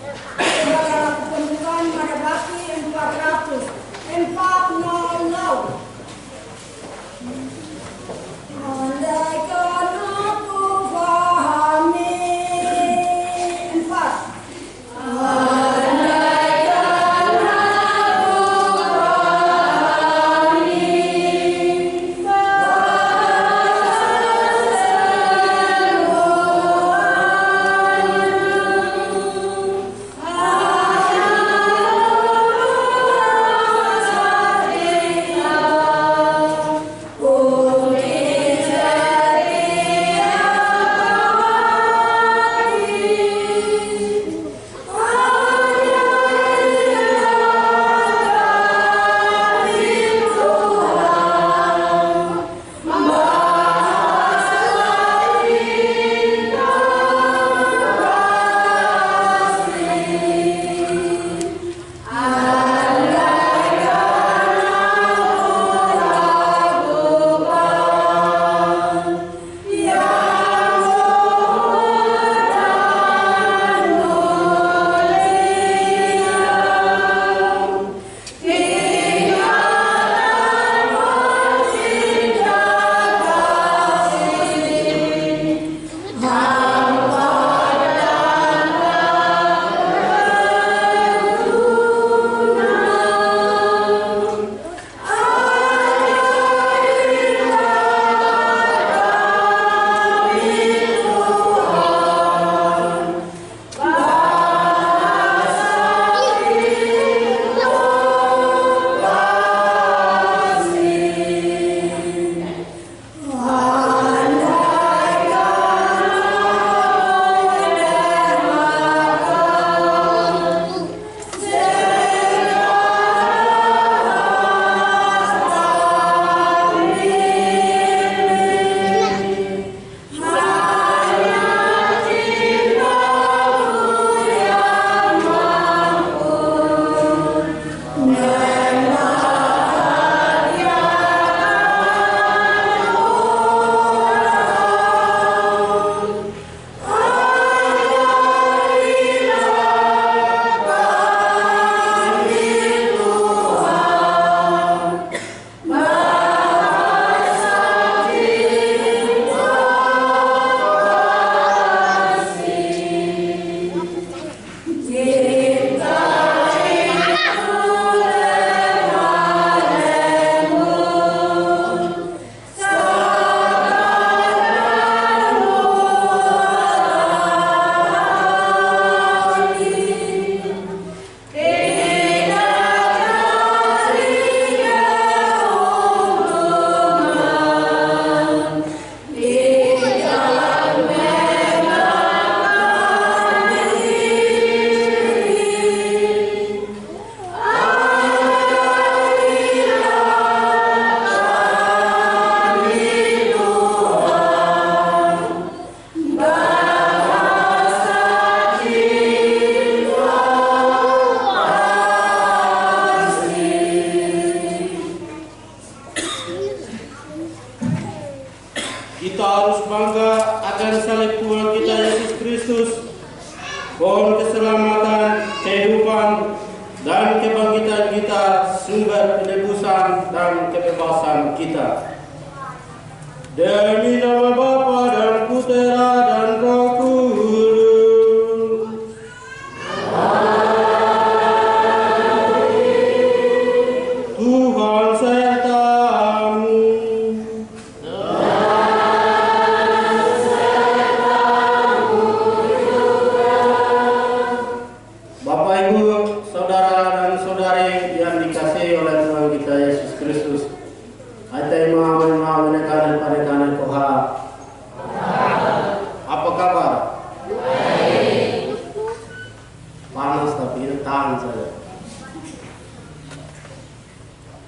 Saudara kependudukan pada bakti 400 400. Andaikan aku pahami 4.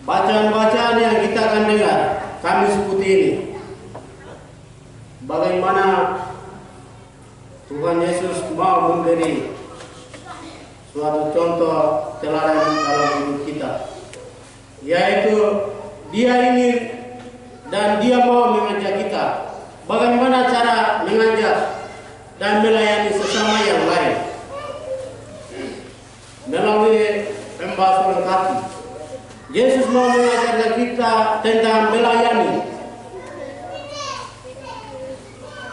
Bacaan-bacaan yang kita akan dengar Kamis Putih ini, bagaimana Tuhan Yesus mau memberi suatu contoh teladan dalam hidup kita, yaitu Dia ingin dan Dia mau mengajak kita bagaimana cara mengajak dan melayani sesama yang lain. melalui pembasuhan kaki. Yesus mau mengajarkan kita tentang melayani,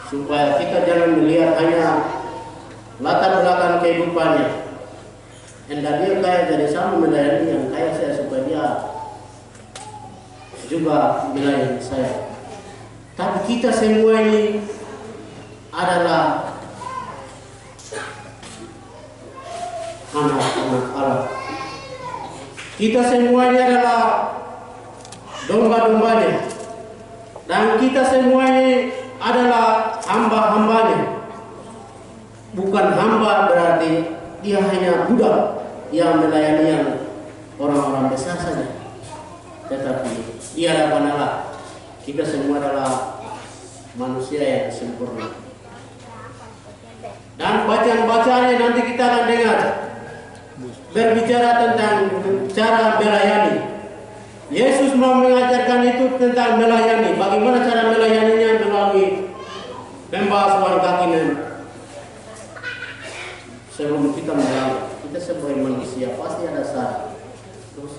supaya kita jangan melihat hanya latar belakang kehidupannya. Hendak dia kaya jadi sama melayani yang kaya saya, supaya dia juga melayani saya. Tapi kita semua ini adalah anak-anak Allah. Kita semuanya adalah domba-dombanya, dan kita semuanya adalah hamba-hambanya. Bukan hamba berarti dia hanya budak yang melayani orang-orang besar saja, tetapi dia adalah Allah. Kita semua adalah manusia yang sempurna. Dan bacaan-bacaannya nanti kita akan dengar berbicara tentang cara melayani. Yesus mau mengajarkan itu tentang melayani. Bagaimana cara melayaninya? Melalui pembasuhan kaki. Sebelum kita melayani, kita sebagai manusia pasti ada salah. Terus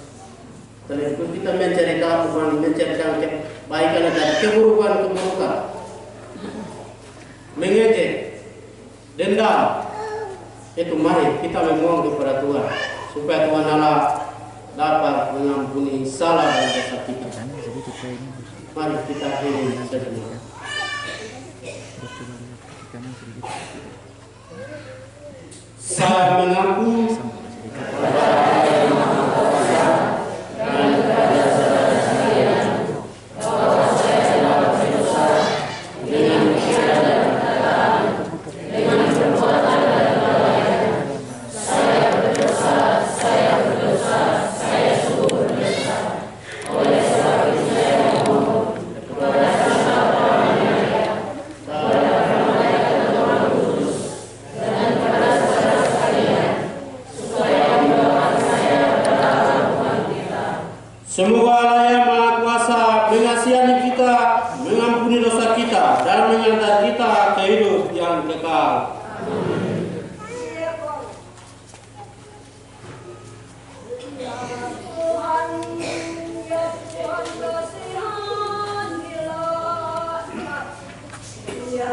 setelah itu kita mencari keagungan, mencari kebaikan dan keburukan-keburukan, mengejek, dendam. Itu mari kita memohon kepada Tuhan supaya Tuhan Allah dapat mengampuni salah dan dosa kita. Mari kita akhiri sejenak. Saya mengaku semoga Allah yang Maha Kuasa mengasihani kita, mengampuni dosa kita, dan mengantar kita ke hidup yang kekal. Ya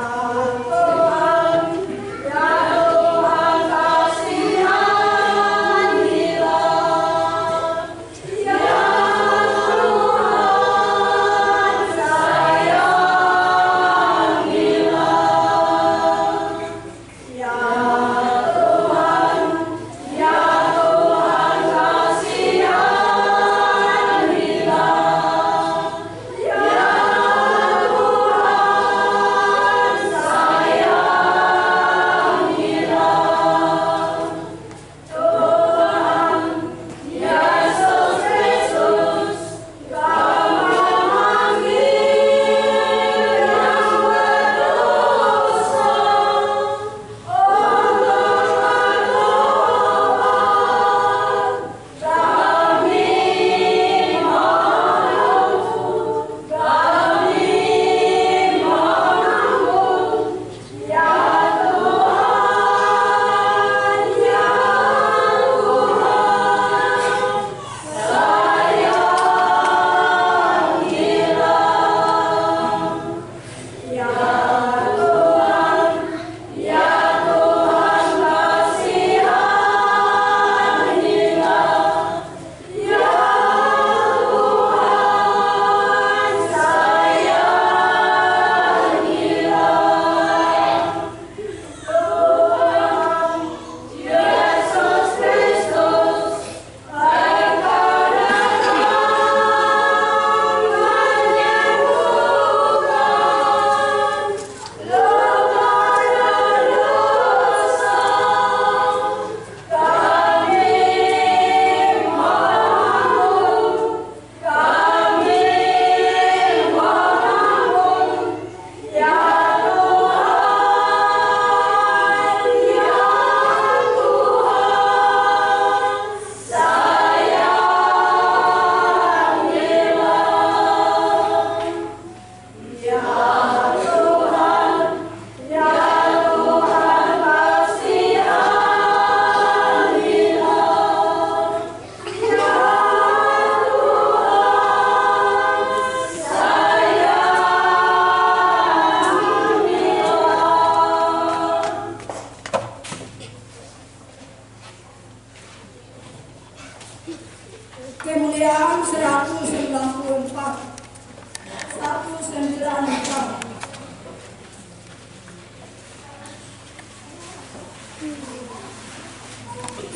Kemuliaan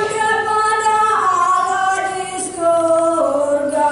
kepada Allah di surga.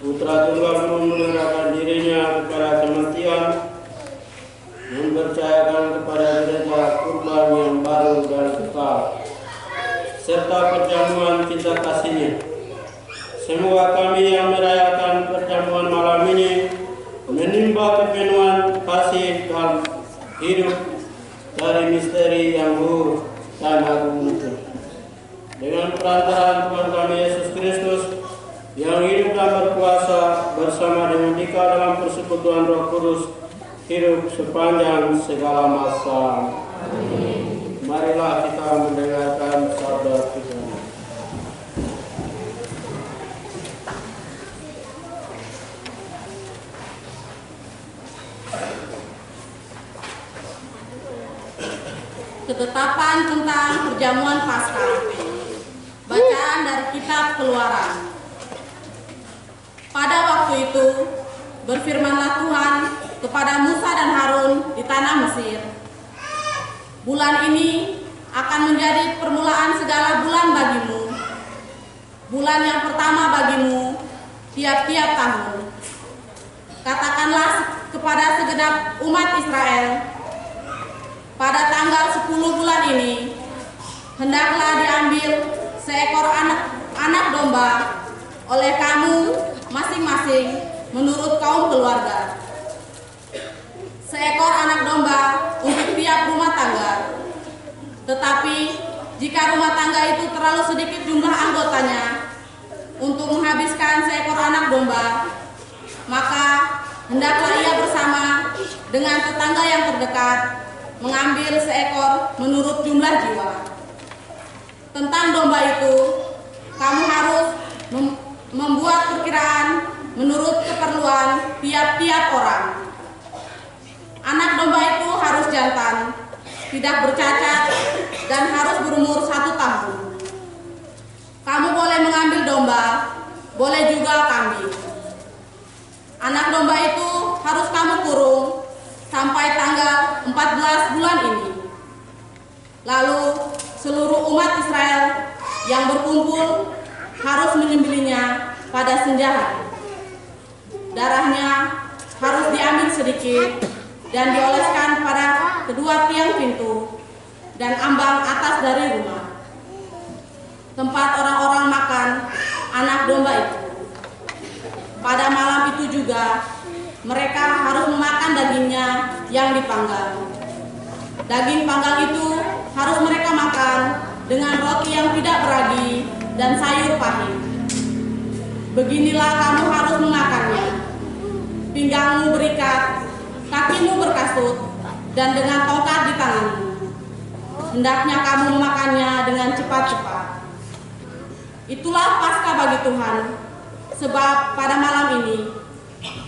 Putra Tunggal menyerahkan dirinya kepada kematian mempercayakan kepada gereja kurban yang baru dan kekal, serta perjamuan cinta kasih-Nya. Semoga kami yang merayakan perjamuan malam ini menimba kepenuhan kasih dan hidup dari misteri yang luhur dan agung itu. Dengan perantaraan Tuhan kami Yesus Kristus yang hidup dan berkuasa bersama dengan Dika dalam persekutuan Roh Kudus, hidup sepanjang segala masa. Amin. Marilah kita mendengarkan sabda Tuhan. Ketetapan tentang perjamuan Paskah. Bacaan dari kitab Keluaran. Pada waktu itu berfirmanlah Tuhan kepada Musa dan Harun di tanah Mesir. Bulan ini akan menjadi permulaan segala bulan bagimu. Bulan yang pertama bagimu tiap-tiap tahun. Katakanlah kepada segenap umat Israel, pada tanggal 10 bulan ini hendaklah diambil seekor anak domba oleh kamu masing-masing menurut kaum keluarga. Seekor anak domba untuk tiap rumah tangga. Tetapi jika rumah tangga itu terlalu sedikit jumlah anggotanya untuk menghabiskan seekor anak domba, maka hendaklah ia bersama dengan tetangga yang terdekat mengambil seekor menurut jumlah jiwa. Tentang domba itu, kamu harus membuat perkiraan menurut keperluan tiap-tiap orang. Anak domba itu harus jantan, tidak bercacat, dan harus berumur 1 tahun. Kamu boleh mengambil domba, boleh juga kambing. Anak domba itu harus kamu kurung sampai tanggal 14 bulan ini. Lalu seluruh umat Israel yang berkumpul harus menyembelihnya pada senja hari. Darahnya harus diambil sedikit dan dioleskan pada kedua tiang pintu dan ambang atas dari rumah, tempat orang-orang makan anak domba itu. Pada malam itu juga mereka harus memakan dagingnya yang dipanggang. Daging panggang itu harus mereka makan dengan roti yang tidak beragi dan sayur pahit. Beginilah kamu harus memakannya. Pinggangmu berikat, kakimu berkasut, dan dengan tongkat di tanganmu. Hendaknya kamu memakannya dengan cepat-cepat. Itulah Paskah bagi Tuhan, sebab pada malam ini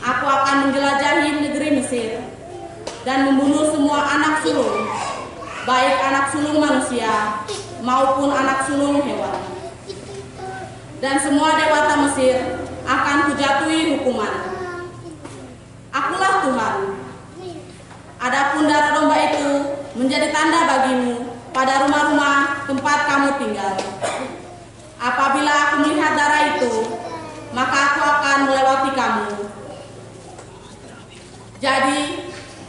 aku akan menjelajahi negeri Mesir dan membunuh semua anak sulung, baik anak sulung manusia maupun anak sulung hewan. Dan semua dewata Mesir akan kujatuhi hukuman. Akulah Tuhan. Adapun darah domba itu menjadi tanda bagimu pada rumah-rumah tempat kamu tinggal. Apabila aku melihat darah itu, maka aku akan melewati kamu. Jadi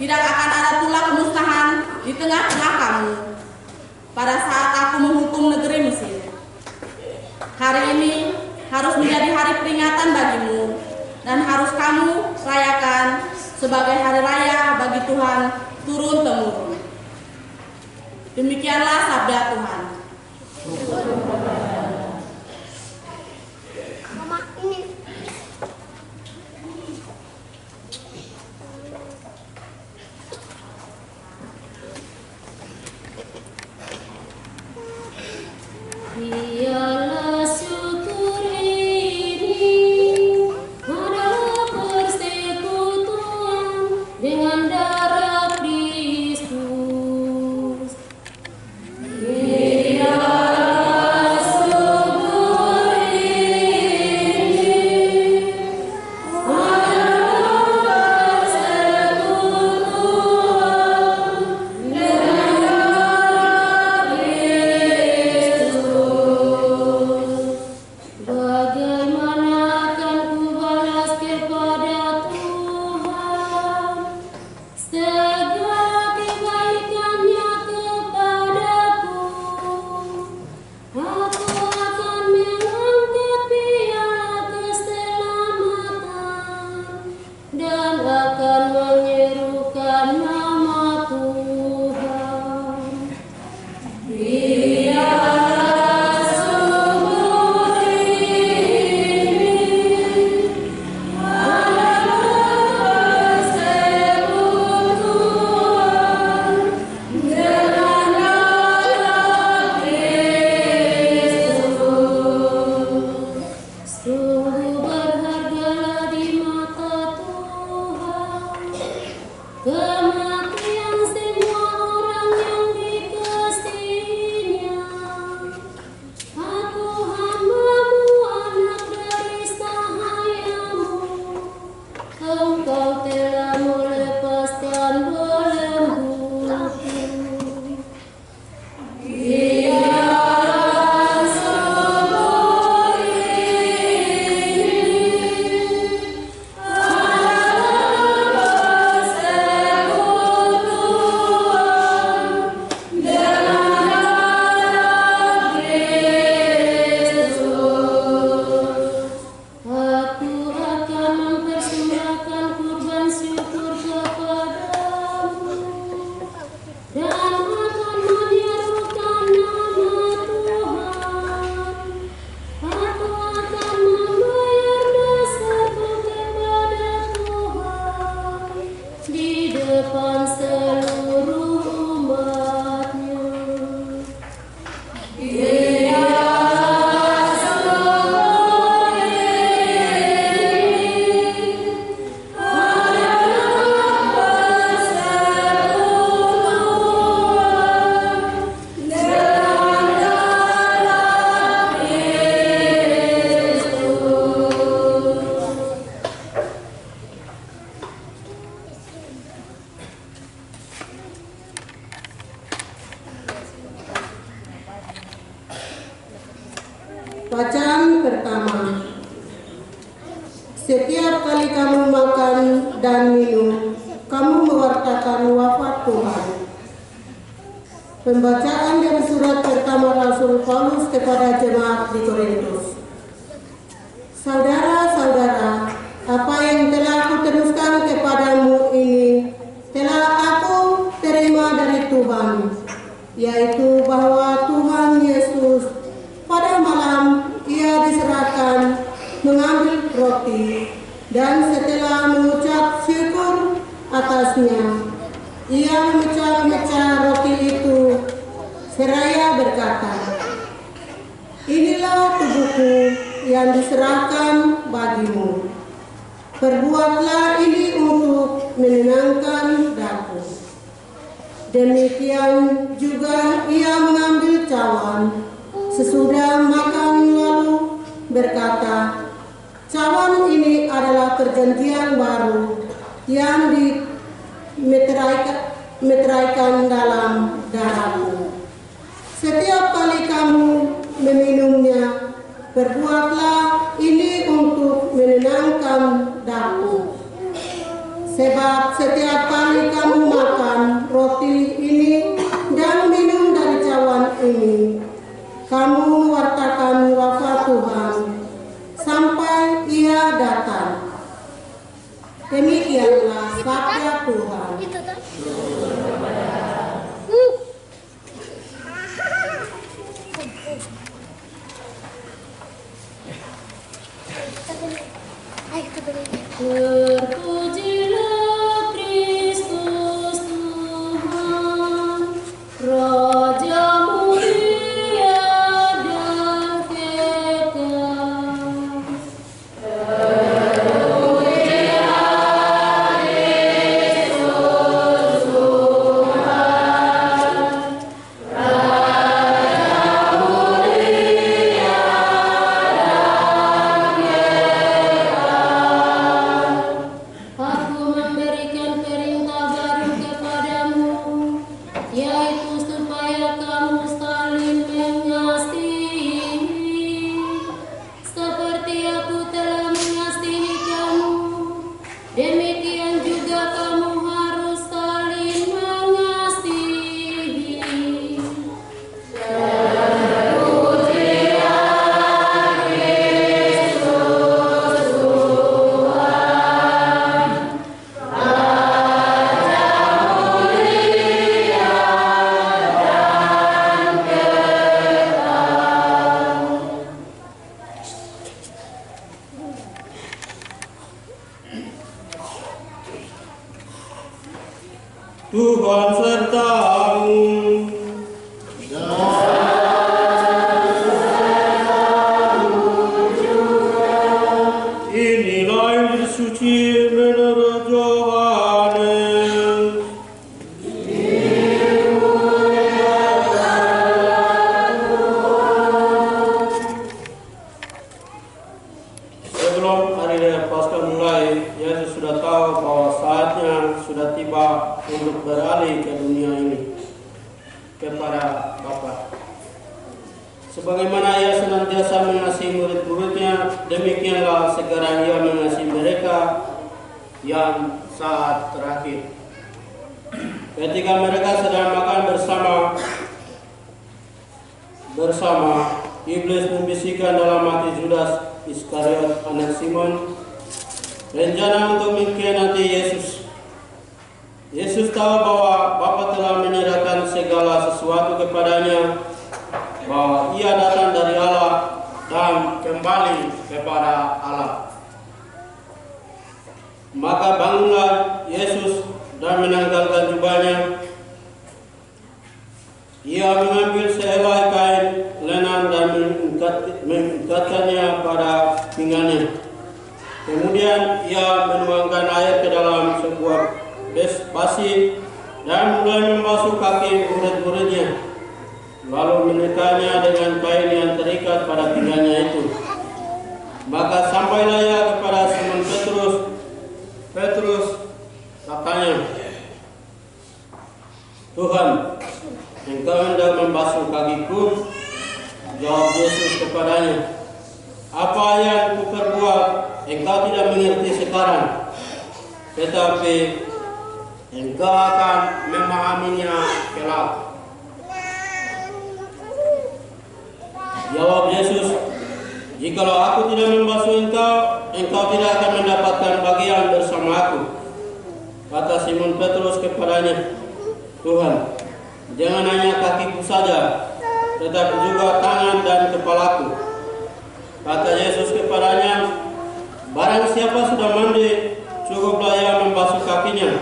tidak akan ada pula kemusnahan di tengah-tengah kamu pada saat aku menghukum negeri Mesir. Hari ini harus menjadi hari peringatan bagimu dan harus kamu rayakan sebagai hari raya bagi Tuhan turun-temurun. Demikianlah sabda Tuhan. Biarlah syukur ini adalah persekutuan dengan darah Kristus. Biarlah syukur ini adalah persekutuan dengan darah Kristus. Bagaimana akan ku balas kepada Tuhan kematian semua orang yang dikasihinya. Aku hamba-Mu, anak dari sahayamu. Engkau telah melepaskan belengguku. Aku akan mempersembahkan kurban syukur kepadamu dan akan menyerukan nama Tuhan. Aku akan membayar dosaku kepada Tuhan di depan seluruh umat-Nya. Bacaan pertama. Setiap kali kamu makan dan minum, kamu mewartakan wafat Tuhan. Pembacaan dari surat pertama Rasul Paulus kepada jemaat di Korintus. Saudara-saudara, apa yang telah aku teruskan kepadamu ini telah aku terima dari Tuhan, yaitu bahwa Tuhan Yesus pada malam Ia diserahkan mengambil roti, dan setelah mengucap syukur atasnya, Ia memecah-mecah roti itu seraya berkata, "Inilah tubuhku yang diserahkan bagimu. Perbuatlah ini untuk menenangkan daku." Demikian juga Ia mengambil cawan sesudah makan lalu berkata, "Cawan ini adalah perjanjian baru yang dimeteraikan dalam darahku. Setiap kali kamu meminumnya, perbuatlah ini untuk menenangkan daku. Sebab setiap kali kamu makan roti ini dan minum dari cawan ini, kamu mewartakan wafat Tuhan sampai Ia datang." Demikianlah sabda Tuhan. Terpujilah Kristus Tuhan, Raja mulia dan kekal. Aku memberikan perintah baru kepadamu, yaitu supaya kamu saling mengasihi, seperti aku telah mengasihi kamu. Demikian juga kamu harus saling mengasihi. Tuhan sertamu. Inilah Injil suci menurut Yohanes. sudah tiba untuk beralih ke dunia ini kepada Bapa. Sebagaimana ia senantiasa mengasihi murid-muridnya, demikianlah segera ia mengasihi mereka yang saat terakhir. Ketika mereka sedang makan bersama, iblis membisikkan dalam hati Judas Iskariot anak Simon rencana untuk mengkhianati Yesus. Yesus tahu bahwa Bapa telah menyerahkan segala sesuatu kepadanya, bahwa ia datang dari Allah dan kembali kepada Allah. Maka bangunlah Yesus dan menanggalkan jubahnya. Ia mengambil sehelai kain lenan dan mengikatkannya pada pinggangnya. Kemudian ia menuangkan air ke dalam sebuah basi dan mulai membasuh kaki murid-muridnya, lalu menekanya dengan kain yang terikat pada pinggangnya itu. Maka sampailah ia kepada Simon Petrus katanya, "Tuhan, engkau hendak membasuh kakiku?" Jawab Yesus kepadanya, "Apa yang kuperbuat engkau tidak mengerti sekarang, tetapi engkau akan memahaminya kelak." Jawab Yesus, "Jikalau aku tidak membasuh engkau tidak akan mendapatkan bagian bersama aku." Kata Simon Petrus kepadanya, "Tuhan, jangan hanya kakiku saja, tetapi juga tangan dan kepalaku." Kata Yesus kepadanya, "Barang siapa sudah mandi, cukuplah ia membasuh kakinya,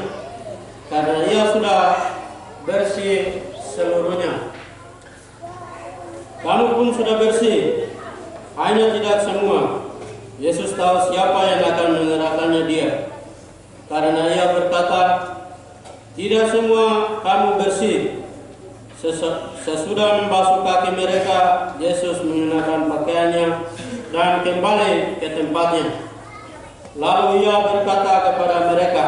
karena ia sudah bersih seluruhnya. Kamu pun sudah bersih, hanya tidak semua." Yesus tahu siapa yang akan menyerahkannya dia, karena ia berkata, "Tidak semua kamu bersih." Sesudah membasuh kaki mereka, Yesus mengenakan pakaiannya dan kembali ke tempatnya. Lalu ia berkata kepada mereka,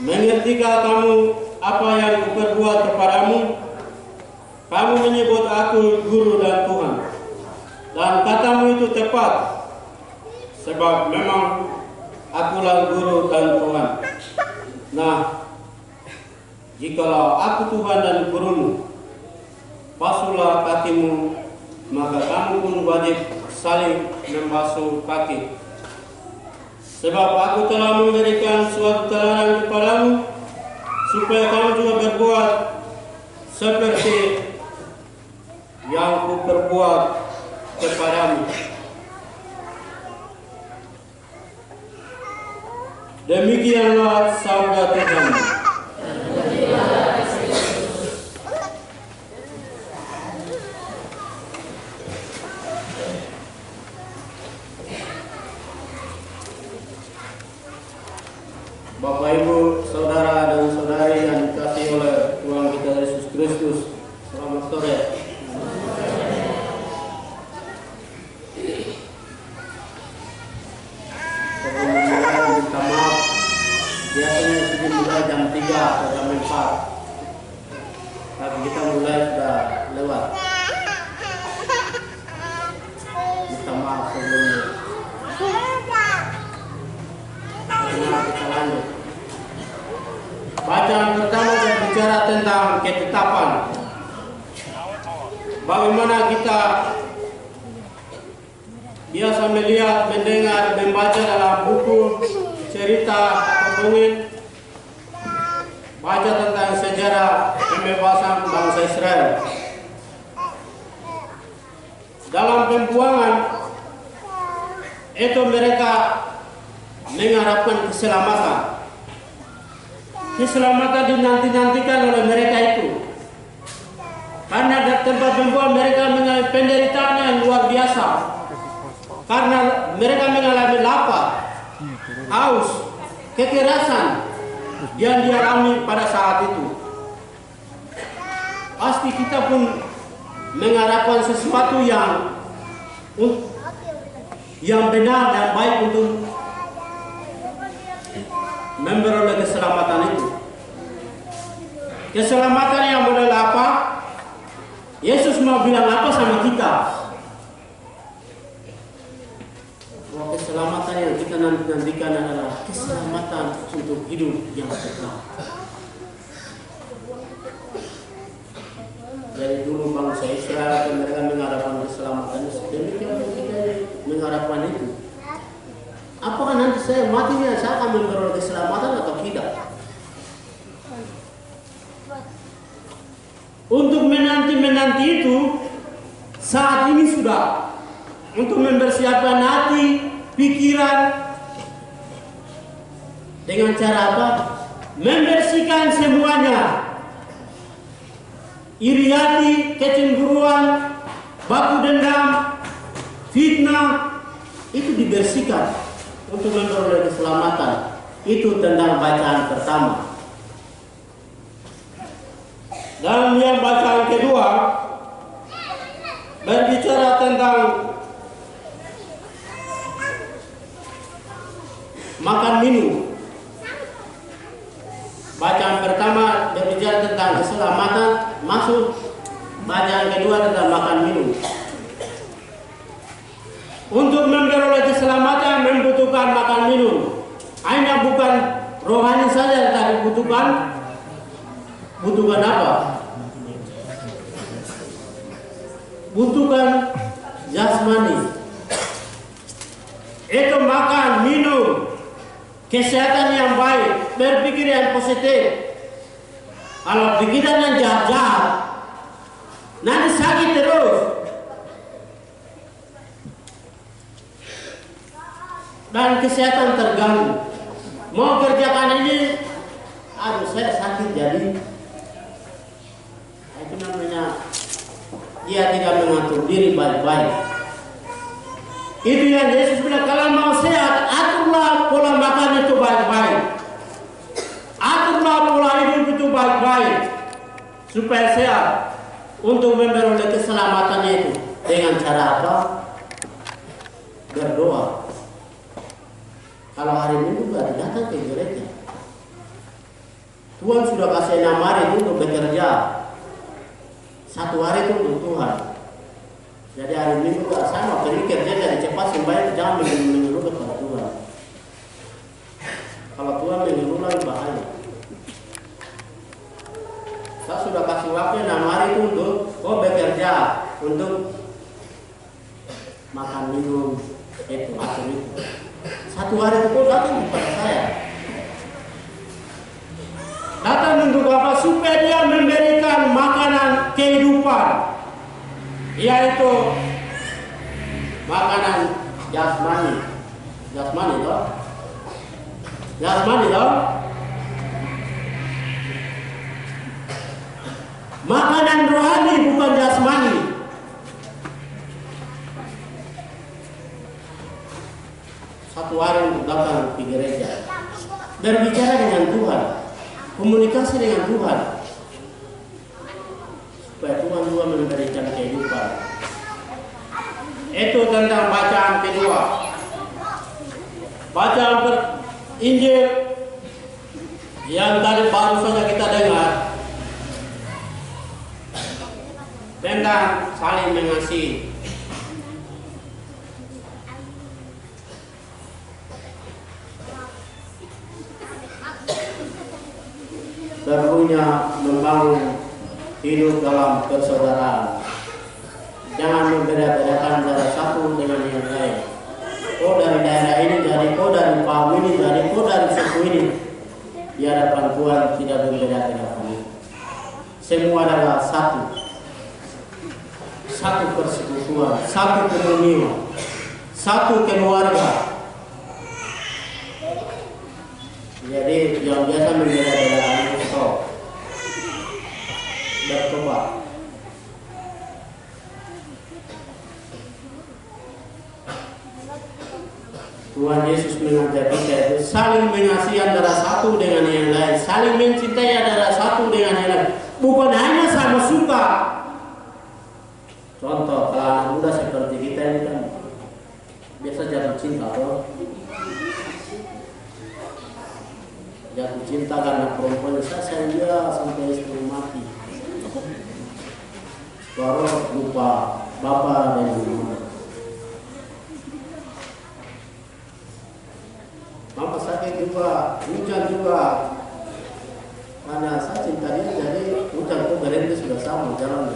"Mengertikah kamu apa yang kuperbuat kepadamu? Kamu menyebut aku guru dan Tuhan, dan katamu itu tepat, sebab memang akulah guru dan Tuhan. Nah, jikalau aku Tuhan dan gurumu, basuhlah kakimu, maka kamu pun wajib saling membasuh kaki. Sebab aku telah memberikan suatu teladan kepadamu, supaya kamu juga berbuat seperti yang kuperbuat kepadamu." Demikianlah sabda Tuhan. Bapak, Ibu, saudara dan saudari yang dikasihi oleh Tuhan kita Yesus Kristus, selamat sore. Sebelum mulai minta maaf, biasanya sudah mulai jam 3 atau jam 4, tapi kita mulai sudah lewat. Minta maaf sebelumnya. Kita lanjut. Bacaan pertama berbicara tentang ketetapan. Bagaimana kita biasa melihat, mendengar, membaca dalam buku, cerita, atau dongeng, baca tentang sejarah pembebasan bangsa Israel. Dalam pembuangan itu mereka mengharapkan keselamatan. Keselamatan dinanti-nantikan oleh mereka itu, karena di tempat pembuangan mereka mengalami penderitaan yang luar biasa, karena mereka mengalami lapar, haus, kekerasan yang dialami pada saat itu. Pasti kita pun mengharapkan sesuatu yang benar dan baik untuk memperoleh keselamatan itu. Keselamatan yang model apa? Yesus mau bilang apa sama kita? Bahwa keselamatan yang kita nantikan adalah keselamatan untuk hidup yang kekal. Dari dulu bangsa Israel mereka mengharapkan keselamatan, demikian kita mengharapkan itu. Apakah nanti saya matinya saya akan memperoleh keselamatan atau tidak? Untuk menanti itu saat ini sudah untuk mempersiapkan hati, pikiran dengan cara apa? Membersihkan semuanya. Iri hati, kecemburuan, baku dendam, fitnah itu dibersihkan untuk memperoleh keselamatan. Itu tentang bacaan pertama. Dan yang bacaan kedua berbicara tentang makan minum. Bacaan pertama berbicara tentang keselamatan, masuk bacaan kedua tentang makan minum. Untuk memperoleh keselamatan membutuhkan makan minum. Hanya bukan rohani saja, tapi butuhkan apa? Butuhkan jasmani. Itu makan, minum, kesehatan yang baik, berpikir yang positif. Kalau pikiran yang jahat-jahat, nanti sakit terus. Dan kesehatan terganggu. Mau kerjakan ini, aduh saya sakit jadi. Itu namanya dia tidak mengatur diri baik-baik. Itu yang Yesus bilang, kalau mau sehat, aturlah pola makan itu baik-baik. Aturlah pola hidup itu baik-baik. Supaya sehat. Untuk memperoleh keselamatannya itu. Dengan cara apa? Berdoa. Kalau hari Minggu gak datang ke gereja. Tuhan sudah kasih 6 hari itu untuk bekerja. 1 hari itu untuk Tuhan. Jadi hari Minggu gak sama, pergi kerja dari cepat sembahyang, jangan mengeluh kepada Tuhan. Kalau Tuhan mengeluh lagi bahaya. Saya sudah kasih waktu 6 hari itu untuk bekerja, untuk makan minum itu atur itu. 1 hari itu datang kepada saya. Datang untuk apa? Supaya dia memberikan makanan kehidupan, yaitu makanan jasmani. Jasmani toh? Jasmani toh? Makanan rohani bukan jasmani. Satu hari untuk datang ke gereja, berbicara dengan Tuhan, komunikasi dengan Tuhan, supaya Tuhan juga memberikan kehidupan. Itu tentang bacaan kedua. Bacaan Injil yang tadi baru saja kita dengar tentang saling mengasihi. Perlunya membangun hidup dalam persaudaraan. Jangan membeda-bedakan antara satu dengan yang lain. Kau dari daerah ini, jadi kau dari kaum ini, jadi kau dari suku ini. Di hadapan Tuhan tidak membeda-bedakan. Semua adalah satu. Satu persekutuan, satu komunion, satu keluarga. Jadi yang biasa membeda-bedakan itu bertobat. Tuhan Yesus mengajar kita itu saling mengasihi antara satu dengan yang lain, saling mencintai antara satu dengan yang lain, bukan hanya sama suka. Contoh, kalau muda seperti kita ini kan biasa jatuh cinta, toh. jatuh cinta karena perempuan. Saya sayang dia sampai sebelum mati. Baru lupa bapak dan ibu. Mama sakit juga, hujan juga. Karena saya cinta dia, jadi hujan tuh berhenti sudah sama jalan.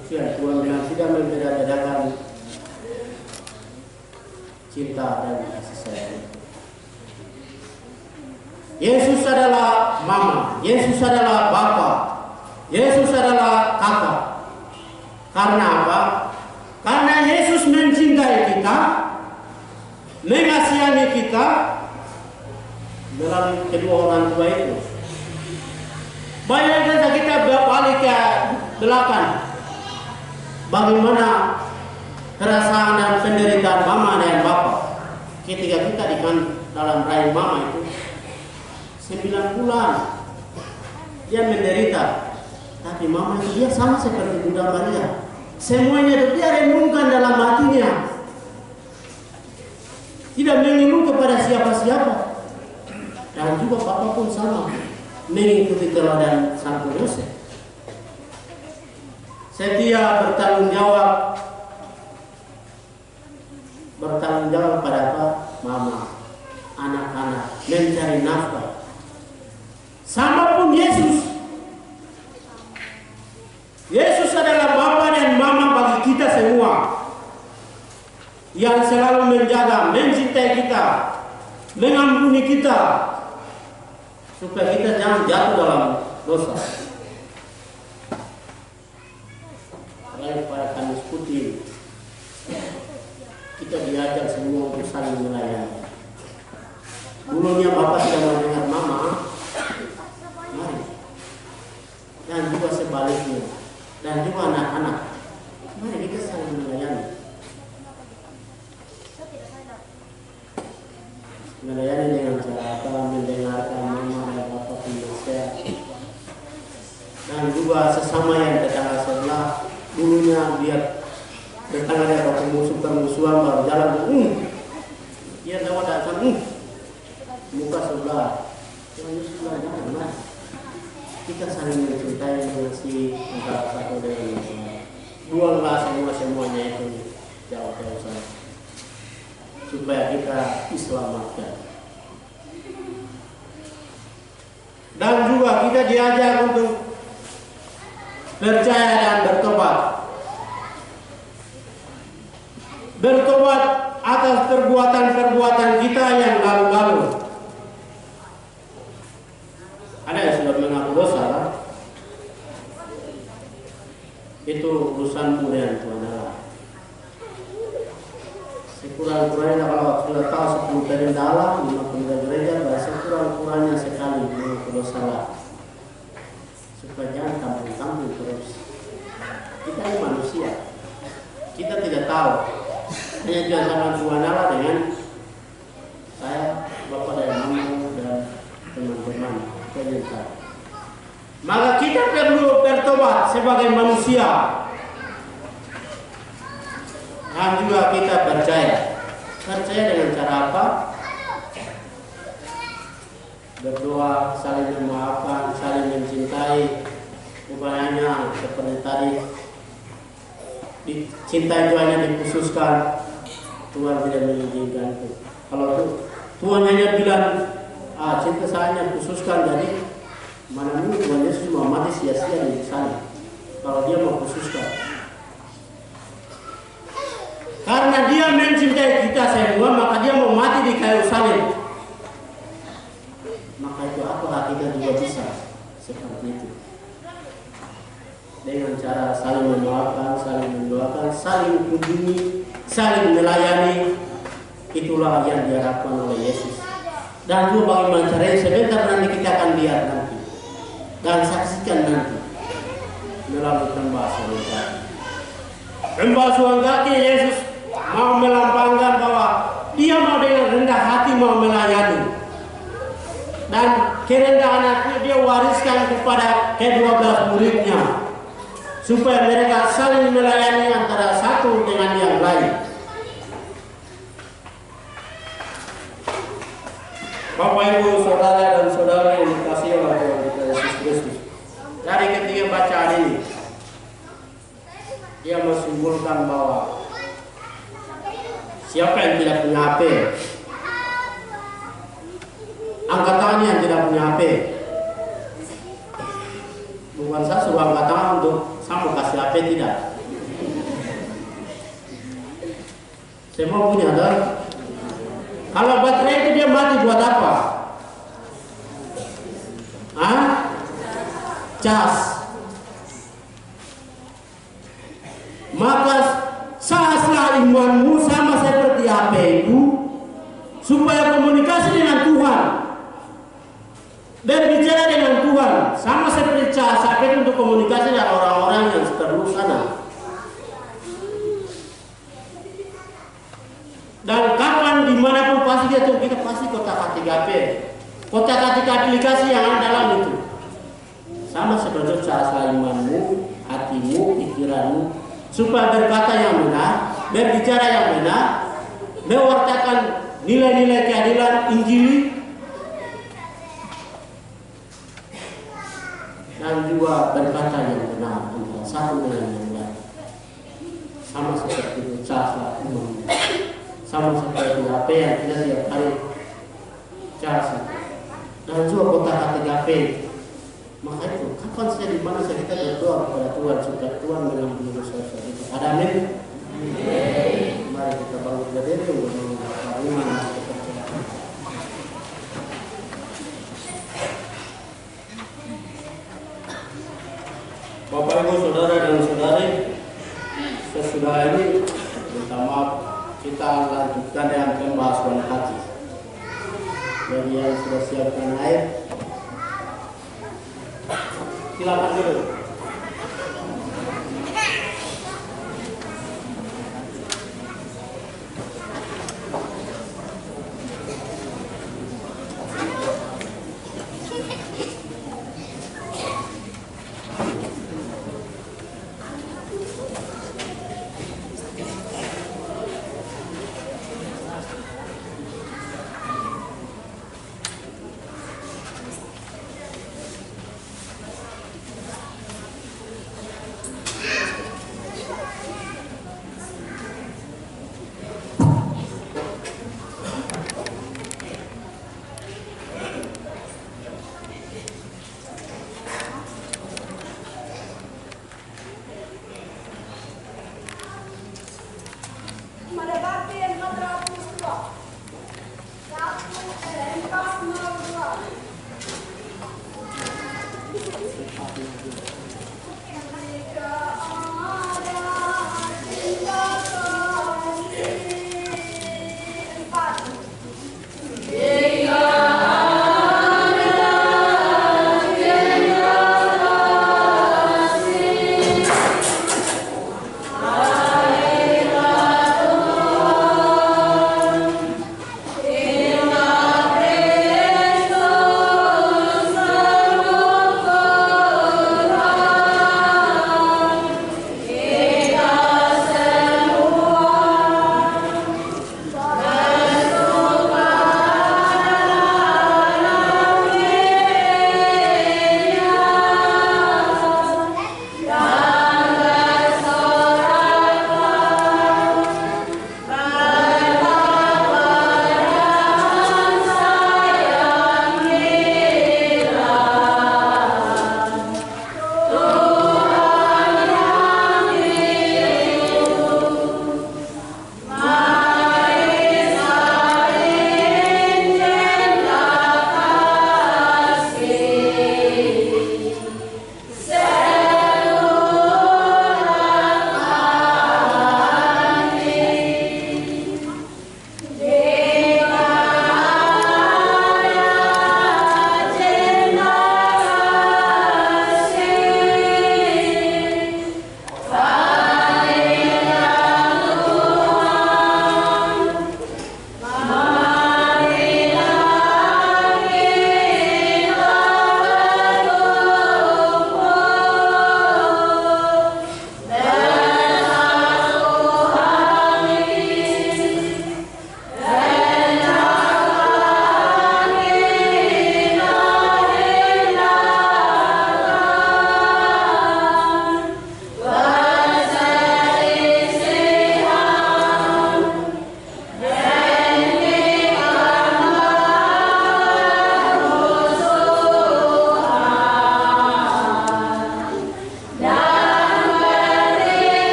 Itu yang Tuhan yang tidak membeda-bedakan cinta dan kasih sayang. Yesus adalah mama, Yesus adalah bapak, Yesus adalah kakak. Karena apa? Karena Yesus mencintai kita, mengasihani kita melalui kedua orang tua itu. Banyak saja kita balik ke belakang, bagaimana perasaan dan penderitaan mama dan bapak ketika kita dalam rahim mama itu 9 bulan dia menderita, tapi mama itu dia sama seperti Bunda Maria. Semuanya itu dia renungkan dalam hatinya, tidak mengeluh kepada siapa-siapa. Dan juga papa pun sama, mengikuti teladan Sang Yosef. Setia bertanggung jawab pada apa? Mama, anak-anak, mencari nafkah. Sama pun Yesus. Yesus adalah Bapa dan Mama bagi kita semua, yang selalu menjaga, mencintai kita, mengampuni kita, supaya kita jangan jatuh dalam dosa. Apalagi pada Kamis Putih, kita diajar semua untuk saling melayani. Dulunya Bapak tidak mendengar Mama, mari. Dan juga sebaliknya. Dan juga anak-anak, mari kita saling melayani. Melayani dengan cara apa? Mendengarkan mama dan bapak penasihat. Dan juga sesama yang tetangga sebelah. Dulunya dia tetangga dia bapak musuh-musuhan baru jalan. Dia lewat datang. Muka sebelah. Jangan. Kita saling mencintai, mengasihi antara satu dengan yang lain. Buanglah semuanya itu jauh-jauh sana, supaya kita diselamatkan. Dan juga kita diajar untuk percaya dan bertobat. Bertobat atas perbuatan-perbuatan kita yang lalu-lalu. Ada yang sudah mengaku dosa lah. Itu urusanmu dengan Tuhan Allah. Sekurang-kurangnya kalau sudah tahu 10 perintah Allah, 5 perintah gereja, sekurang-kurangnya sekali mengaku dosa lah. Supaya jangan tampil-tampil terus. Kita ini manusia. Kita tidak tahu. Hanya jalan sama Tuhan Allah dengan saya, Bapak dan Mama dan teman-teman. Maka kita perlu bertobat sebagai manusia, dan juga kita percaya dengan cara apa? Berdoa, saling memaafkan, saling mencintai. Bukannya seperti tadi, cinta itu hanya dikhususkan, Tuhan tidak mengizinkan itu. Kalau Tuhan hanya bilang cinta saya hanya khususkan, jadi mana mungkin Tuhan Yesus mau mati sia-sia di sana kalau dia mau khususkan. Karena dia mencintai kita semua, maka dia mau mati di kayu salib. Maka itu apakah kita juga bisa seperti itu? Dengan cara saling memaafkan, saling mendoakan, saling kunjungi, saling melayani. Itulah yang diharapkan oleh Yesus. Dan juga bagaimana caranya sebentar nanti kita akan lihat nanti dan saksikan nanti melalui pembasuhan kaki. Pembasuhan kaki Yesus mau melambangkan bahwa dia mau dengan rendah hati mau melayani, dan kerendahan hati dia wariskan kepada ke-12 muridnya supaya mereka saling melayani antara satu dengan yang lain. Bapak Ibu, saudara dan saudari yang dikasihi oleh Tuhan kita Yesus Kristus. Dari ketiga bacaan ini, dia menyimpulkan bahwa siapa yang tidak punya HP, angkat tangan yang tidak punya HP. Bukan saya suruh angkat tangan untuk saya mau kasih HP, tidak. Semua punya, dan kalau baterai itu dia mati buat apa? Cas. Maka sah-sah imanmu sama seperti HP itu, supaya komunikasi dengan Tuhan dan bicara dengan Tuhan sama seperti cas HP itu untuk komunikasi dengan orang-orang yang seterus sana. Dan kapan dimanapun pasti kita pasti kotak-katik HP, kotak-katik aplikasi yang ada dalam itu sama seperti cara imanmu, hatimu, pikiranmu, supaya berkata yang benar, berbicara yang benar, mewartakan nilai-nilai keadilan Injil, dan juga berkata yang benar antara satu dengan yang lain, sama seperti itu cara imanmu. Sama seperti HP yang kita tiap hari cas, dan juga kotak-katik HP. Maka itu, kapan saya di mana saya kita berdoa kepada Tuhan supaya Tuhan mengampuni dosa-dosa kita. Ada amin? Mari kita bangun berdiri untuk iman. Bapak Ibu, saudara dan saudari, sesudah ini minta maaf, kita lanjutkan dengan pembahasan hati. Bagi yang sudah siapkan air, silakan dulu.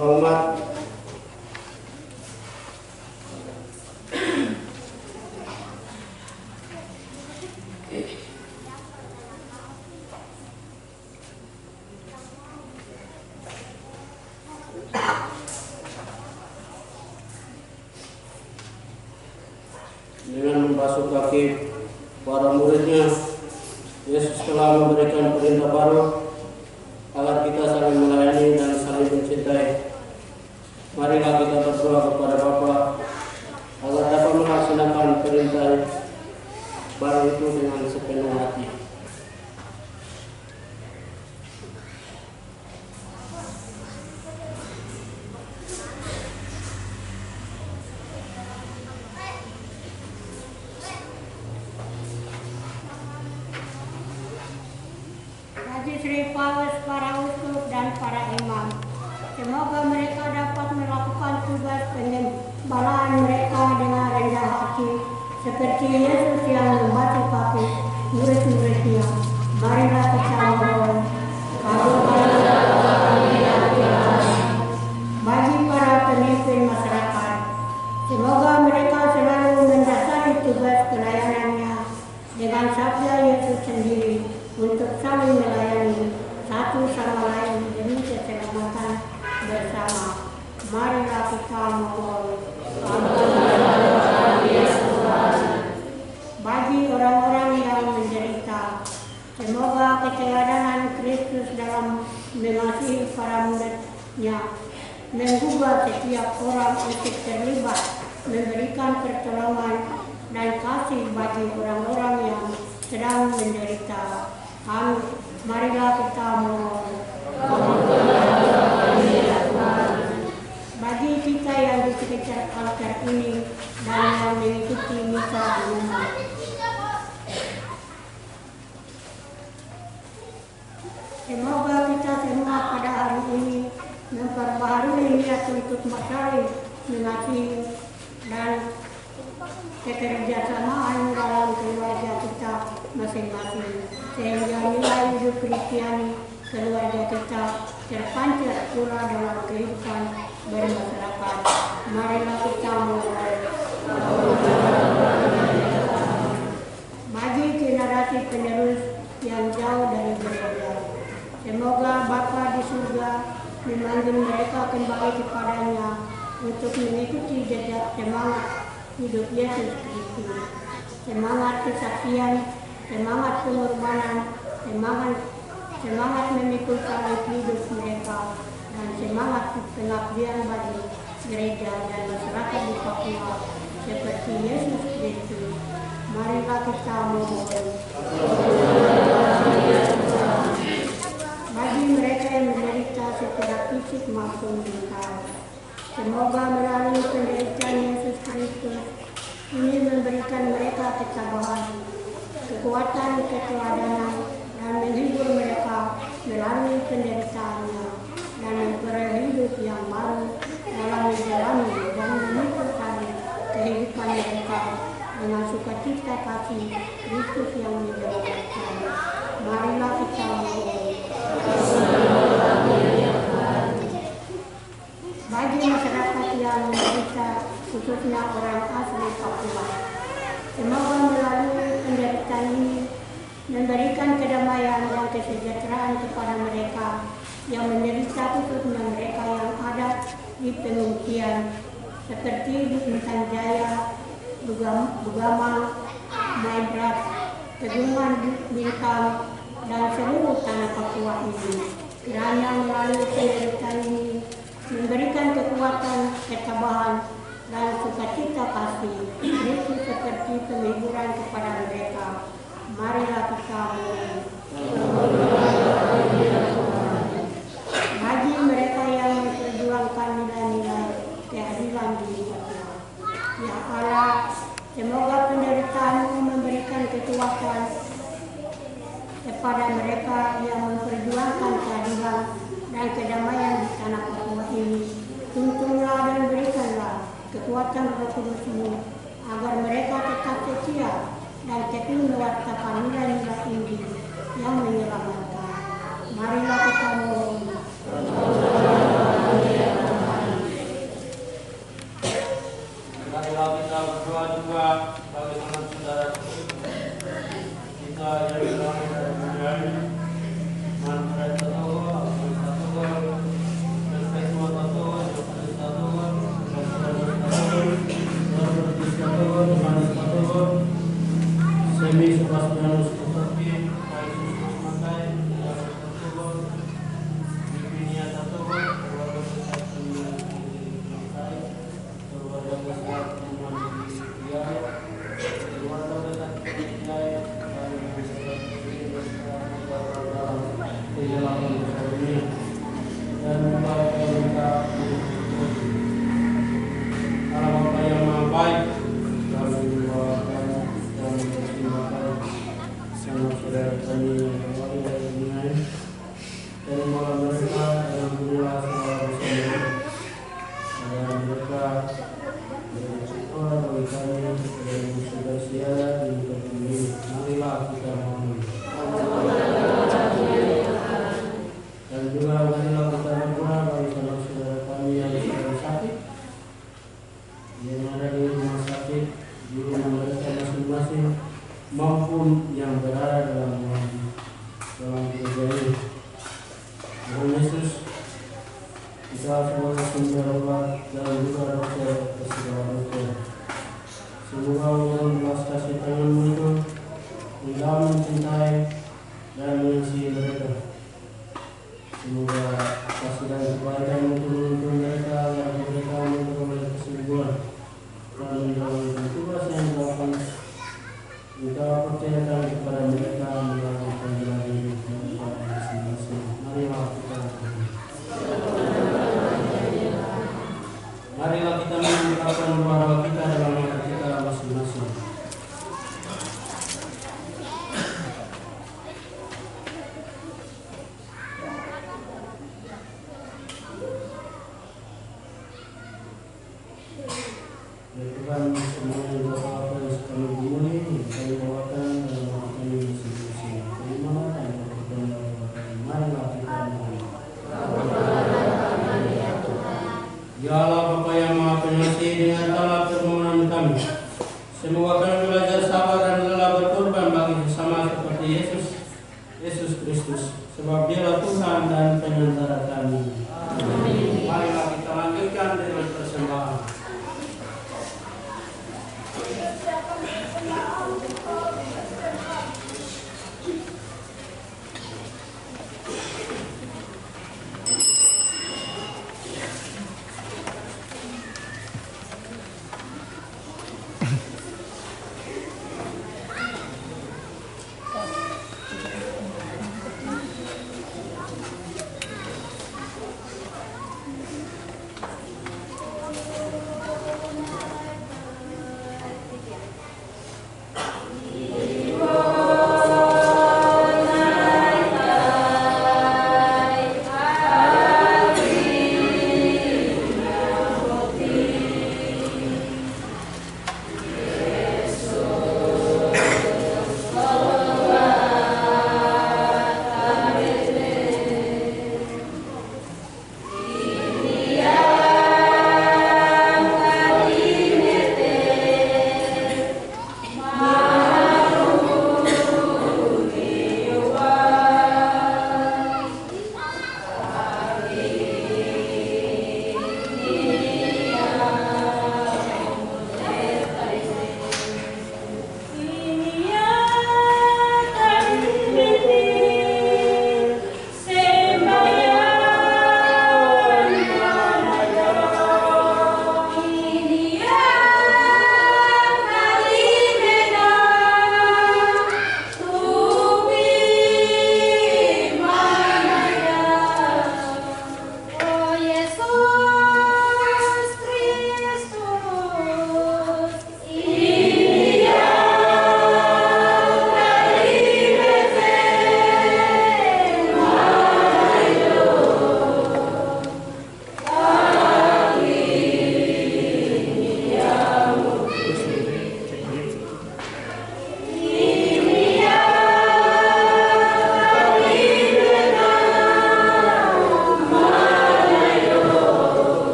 semua umat. Dengan membasuh kaki para muridnya, Yesus telah memberikan perintah baru agar kita saling melayani dan saling mencintai. Marilah kita berdoa kepada Bapa agar dapat melaksanakan perintah baru itu dengan sepenuh hati. Bagi Sri Paus, para uskup dan para imam, semoga mereka dapat melakukan tugas pengembalaan mereka dengan rendah hati, seperti Yesus yang membasuh kaki murid-muridnya. Marilah kita mohon. Bagi para pemimpin masyarakat, semoga mereka selalu mendasari tugas pelayanannya dengan sabda Yesus sendiri untuk saling melayani satu sama lain demi keselamatan bersama. Marilah kita mohon. Bagi orang-orang yang menderita, semoga keteladanan Kristus dalam mengasihi para muridnya menggugah setiap orang untuk terlibat memberikan pertolongan dan kasih bagi orang-orang yang sedang menderita. Marilah kita mohon. Bagi kita yang di sekitar altar ini dan yang mengikuti misa di rumah, semoga kita semua pada hari ini memperbaharui niat untuk saling mengasihi dan kekerjasamaan dalam keluarga kita masing-masing, sehingga nilai hidup Kristiani keluarga kita terpancar pula dalam kehidupan bermasyarakat. Marilah kita mohon. Bagi generasi penerus yang jauh dari gereja, semoga Bapa di surga memanggil mereka kembali kepadanya untuk mengikuti jejak semangat hidup Yesus Kristus, semangat kesaksian, semangat pengorbanan, semangat memikul salib hidup mereka, dan semangat pengabdian bagi gereja dan masyarakat di Papua seperti Yesus Kristus. Marilah kita mohon. Bagi mereka yang menderita secara fisik maupun mental, semoga melalui penderitaan Yesus Kristus ini memberikan mereka ketabahan, kekuatan, keteladanan, dan menghibur mereka melalui penderitaannya, dan memperoleh hidup yang baru dalam menjalani dan memikul salib kehidupan mereka dengan sukacita kasih Kristus yang menyelamatkan. Marilah kita mohon. Bagi masyarakat yang menderita, khususnya orang asli Papua, semoga melalui penderitaan ini memberikan kedamaian dan kesejahteraan kepada mereka yang menderita, khususnya mereka yang ada di pengungsian seperti di Intan Jaya, Bugama, Maibrat, Pegunungan Bintang, dan seluruh tanah Papua ini. Kiranya melalui penderitaan ini memberikan kekuatan, ketabahan, dan sukacita kasih Kristus seperti penghiburan kepada mereka. Marilah kita mohon. Bagi mereka yang memperjuangkan nilai-nilai keadilan di Papua, ya Allah, semoga penderitaan-Mu memberikan kekuatan kepada mereka yang memperjuangkan keadilan dan kedamaian di tanah Papua ini. Tuntunlah dan berikanlah kekuatan Roh Kudus-Mu agar mereka tetap setia dan tekun mewartakan nilai-nilai tinggi yang menyelamatkan. Marilah kita mohon. maupun yang berada dalam gereja ini. Tuhan Yesus, kita semua sumber obat dan juga dokter ke segala dokter. Semoga Allah belas kasih tangan-Mu itu engkau mencintai dan mengasihi mereka. Semoga kasih dan kebaikan untuk mereka agar mereka memperoleh kesembuhan dan menjalankan tugas yang dilakukan. Engkau percayakan kepada mereka melalui panggilan hidup mereka masing-masing. Marilah kita marilah kita mengucapkan doa kita dalam hati kita masing-masing. Ya Tuhan, semua yang berapa yang kami dimulai, kami bawakan dalam hati kami masing-masing. Terimalah dan berkenan marilah kita mohon. Ya Allah Bapa yang Maha Pengasih, dengan dalam permohonan kami, semoga kami belajar sabar dan rela berkorban bagi sesama seperti Yesus Kristus, sebab Dialah Tuhan dan Penyantara kami. Amin. Marilah kita lanjutkan dengan persembahan.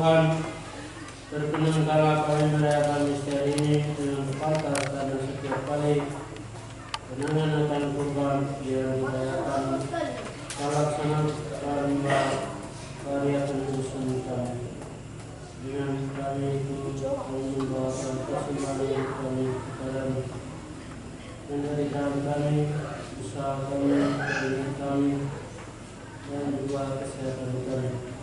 Tuhan, terkenangkanlah kami merayakan misteri ini dengan tepat karena setiap kali kenangan akan kurban yang dirayakan laksanakan karya penebusan kami. Dengan kami itu membawakan persembahan kami kepadamu, dan dari kami, usaha kami, keinginan kami, dan juga kesehatan kami.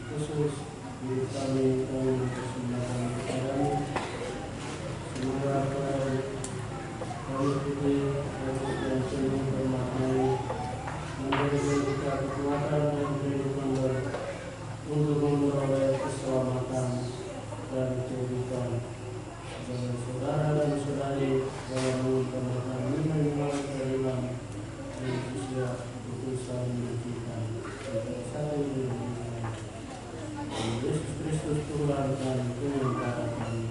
Khusus diri kami persembahkan kepadamu. Semoga kami putih dan penuh bermaknai, memberikan kita kekuatan dan kehidupan baru untuk memperoleh keselamatan dan kehidupan bagi saudara dan saudari dalam mengutamakan minimal keadilan di usia putusan kita. Yesus Kristus Tuhan dan Tuhan kami.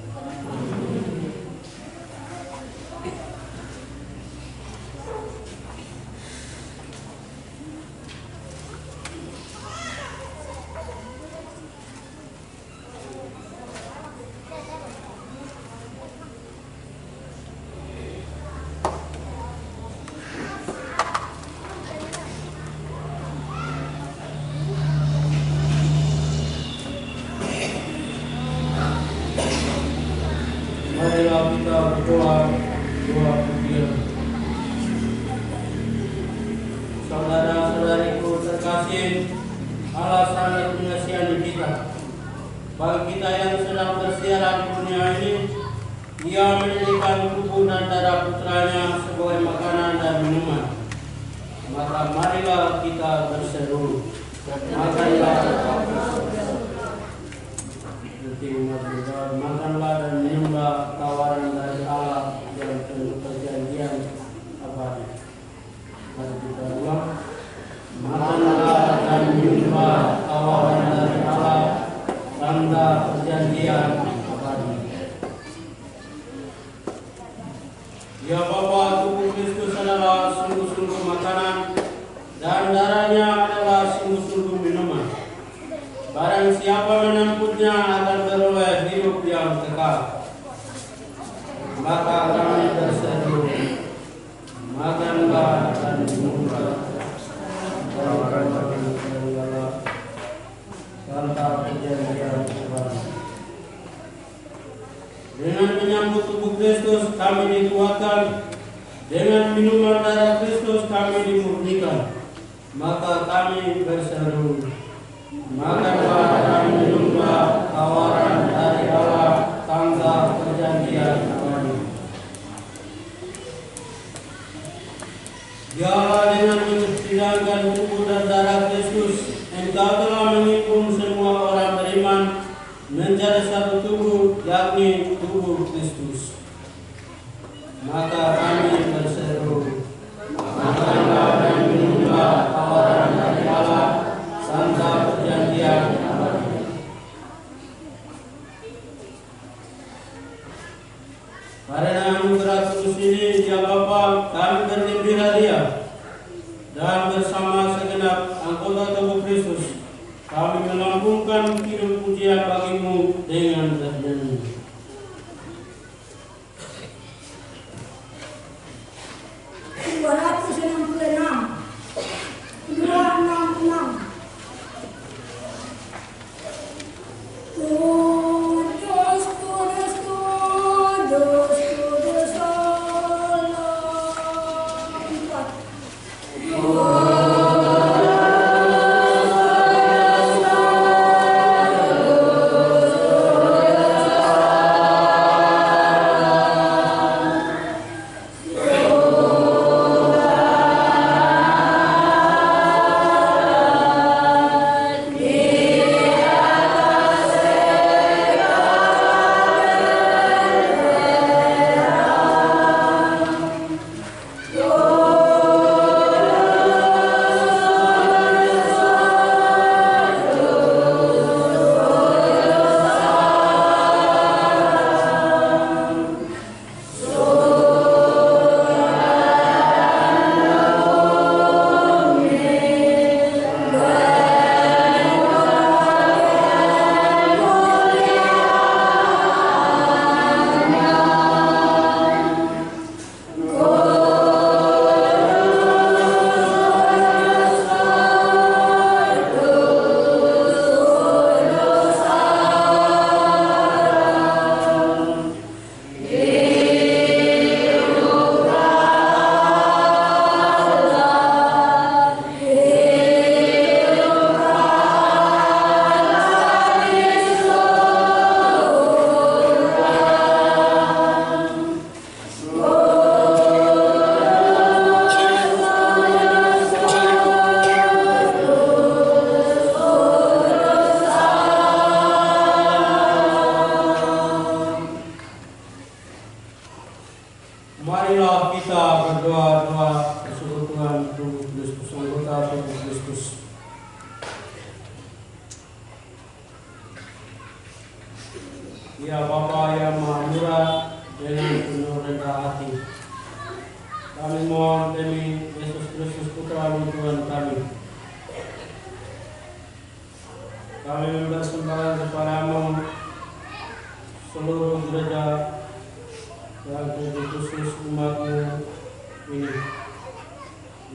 Marilah kita berdoa doa pujian. Saudara-saudariku terkasih, Allah sangat mengasihani kita. Bagi kita yang sedang bersiaran di dunia ini, Ia menjadikan tubuh dan darah putranya sebagai makanan dan minuman. Maka marilah kita berseru, makanlah makanlah dan minumlah tawaran dari Allah yang penuh perjanjian abadi. Mari kita ulang. Makanlah dan minumlah tawaran dari Allah, tanda perjanjian abadi. Ya Bapa, tubuh Kristus adalah sungguh-sungguh makanan dan darahnya adalah sungguh-sungguh minuman. Barang siapa menempuhnya akan beroleh hidup yang kekal. Maka kami berseru, makanlah dan minumlah tawaran dari Allah, tanda perjanjian abadi. Dengan menyambut tubuh Kristus kami dikuatkan, dengan minuman darah Kristus kami dimurnikan. Maka kami berseru, makanlah dan minumlah tawaran dari Allah, tanda perjanjian abadi. Dialah dengan menyediakan tubuh dan darah Kristus, Engkau telah menghimpun semua orang beriman menjadi satu tubuh, yakni tubuh Kristus. Maka kami berseru, makanlah dan minumlah tawaran dari Allah, tanda perjanjian abadi. Karena anugerah kudus ini, ya Bapa, kami bergembira dia, dan bersama segenap anggota tubuh Kristus kami melambungkan kirim pujian bagimu dengan bernyanyi. Oh Ya Bapa yang Maha Murah dengan penuh rendah hati, kami mohon demi Yesus Kristus Putra-Mu Tuhan kami. Kami mempersembahkan kepadamu seluruh gereja yang khusus umat-Mu ini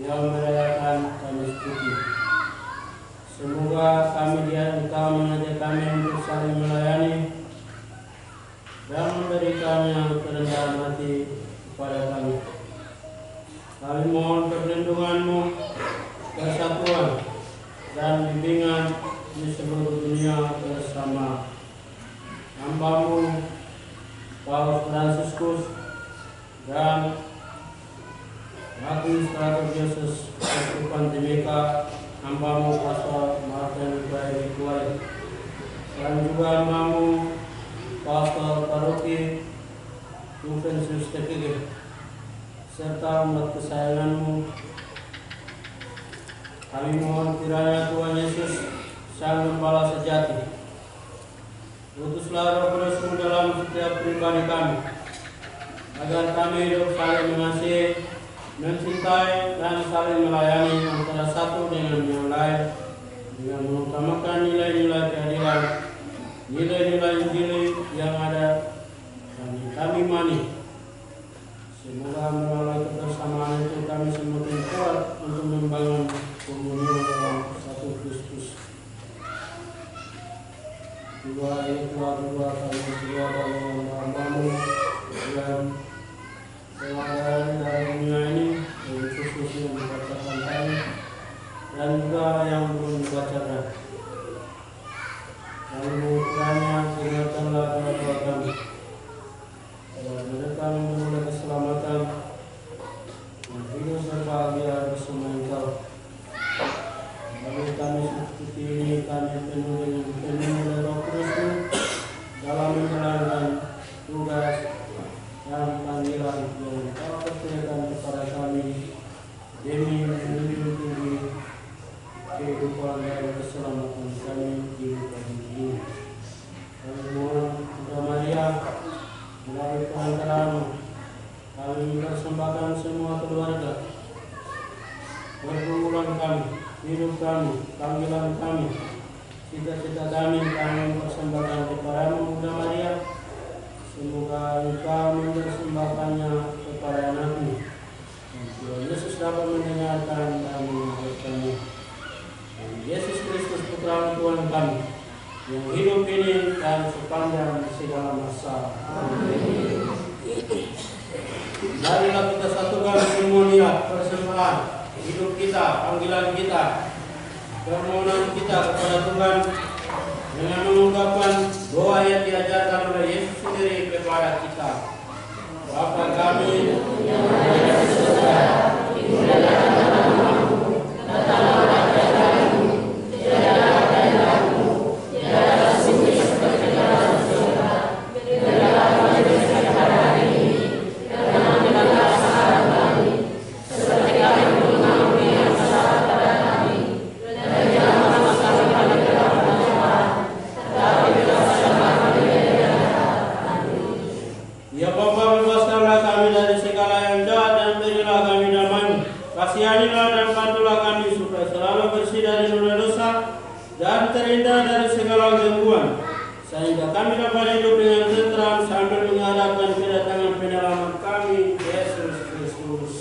yang merayakan Kamis Putih. Semoga Engkau mengajak kami untuk saling melayani dan memberikan yang kerendahan hati kepada kami. Kami mohon perlindungan-Mu, kesatuan dan bimbingan di seluruh dunia bersama hamba-Mu Paus Fransiskus dan Administrator Yesus Kesupan Timika, hamba-Mu Pastor Martin Ibrahim Kuai, dan juga hamba-Mu Pastor Paroki Vincentius Tekege, serta umat kesayangan-Mu. Kami mohon kiranya Tuhan Yesus Sang Gembala sejati, utuslah Roh Kudus-Mu dalam setiap pribadi kami, agar kami hidup saling mengasihi, mencintai, dan saling melayani antara satu dengan yang lain, dengan mengutamakan nilai-nilai keadilan, nilai-nilai Injil yang ada dan kami imani. Semoga melalui kebersamaan itu kami semakin kuat untuk membangun komunion dalam satu Kristus. Dua kami dua dalam hamba-Mu yang teladan dalam dunia ini, yang khusus yang membacakan kami dan juga yang belum membacakan. Kami mohonnya ingatkanlah kepada kami agar mereka memperoleh keselamatan dan hidup berbahagia bersama Engkau. Bagi kami seperti ini, kami penuh oleh Roh Kudus-Mu dalam menjalankan tugas dan panggilan yang Engkau percayakan kepada kami demi menjunjung tinggi kehidupan dan keselamatan kami di muka ini. Kami mohon Bunda Maria melalui perantara-Mu, kami mempersembahkan semua keluarga, pergumulan kami, hidup kami, panggilan kami, cita-cita kami mempersembahkan kepada-Mu Bunda Maria. Semoga Engkau mempersembahkannya kepada anak-Mu, dan Tuhan Yesus dapat mendengarkan dan mengajarkannya. Yesus Kristus Putra Tuhan kami, yang hidup ini dan sepanjang segala masa. Amin. Marilah kita satukan semuanya persembahan hidup kita, panggilan kita, permohonan kita kepada Tuhan dengan mengungkapkan doa yang diajarkan oleh Yesus sendiri kepada kita. Bapa kami yang ada di surga, dimuliakanlah namamu, datanglah kerajaanmu, jadilah kehendakmu, di atas bumi seperti di dalam surga. Berilah kami rezeki pada hari ini, dan ampunilah kesalahan kami, seperti kami mengampuni yang bersalah pada kami, dan jangan masuk kami pada dalam pencobaan, tetapi bebaskanlah kami dari yang jahat. Amin. Ya Bapa, bebaskanlah kami dari segala yang jahat dan berilah kami damai. Kasihanilah dan bantulah kami supaya selalu bersih dari dosa dan terhindar dari segala gangguan, sehingga kami dapat hidup dengan tentram sambil menghadapkan kedatangan penyelamat kami, Yesus Kristus.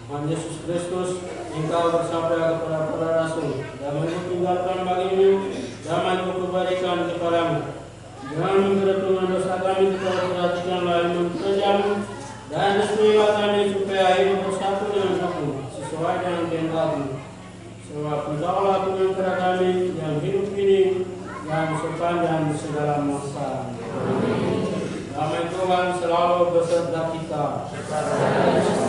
Tuhan Yesus Kristus, Engkau bersabda kepada para rasul, damai-Ku tinggalkan bagimu, damai-Ku kuberikan kepadamu. Jangan memperhitungkan dosa kami, tetapi perhatikanlah iman kerja-Mu, dan restuilah kami supaya hidup bersatu dengan Aku, sesuai dengan kehendak-Mu. Sebab Engkaulah Tuhan kami yang hidup ini, yang sepanjang segala masa. Amin. Damai Tuhan selalu beserta kita. Kristus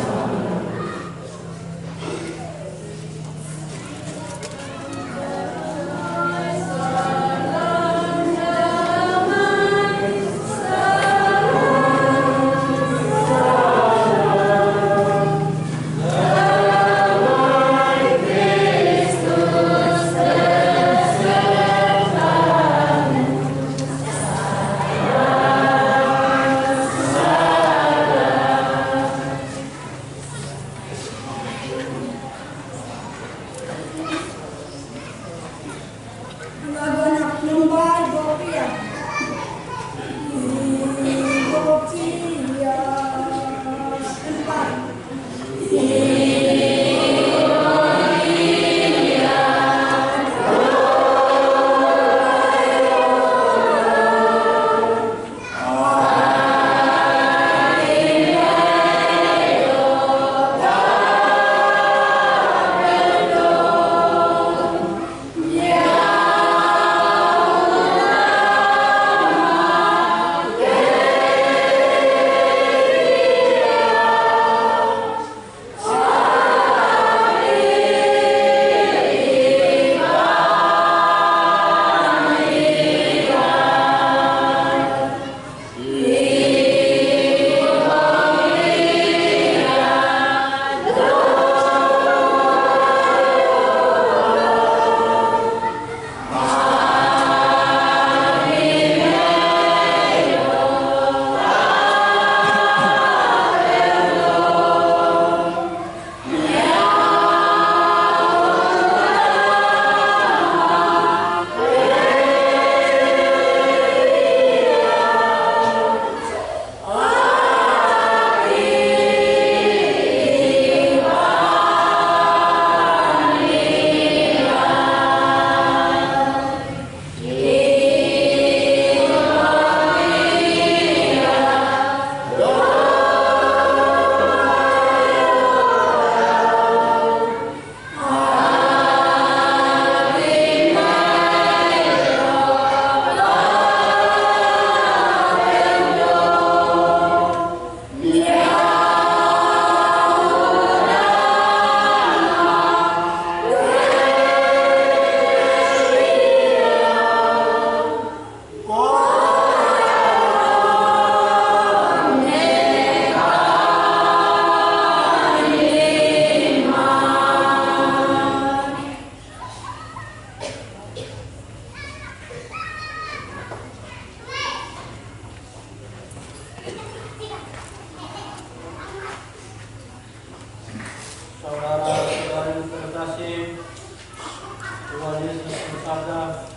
bersabda,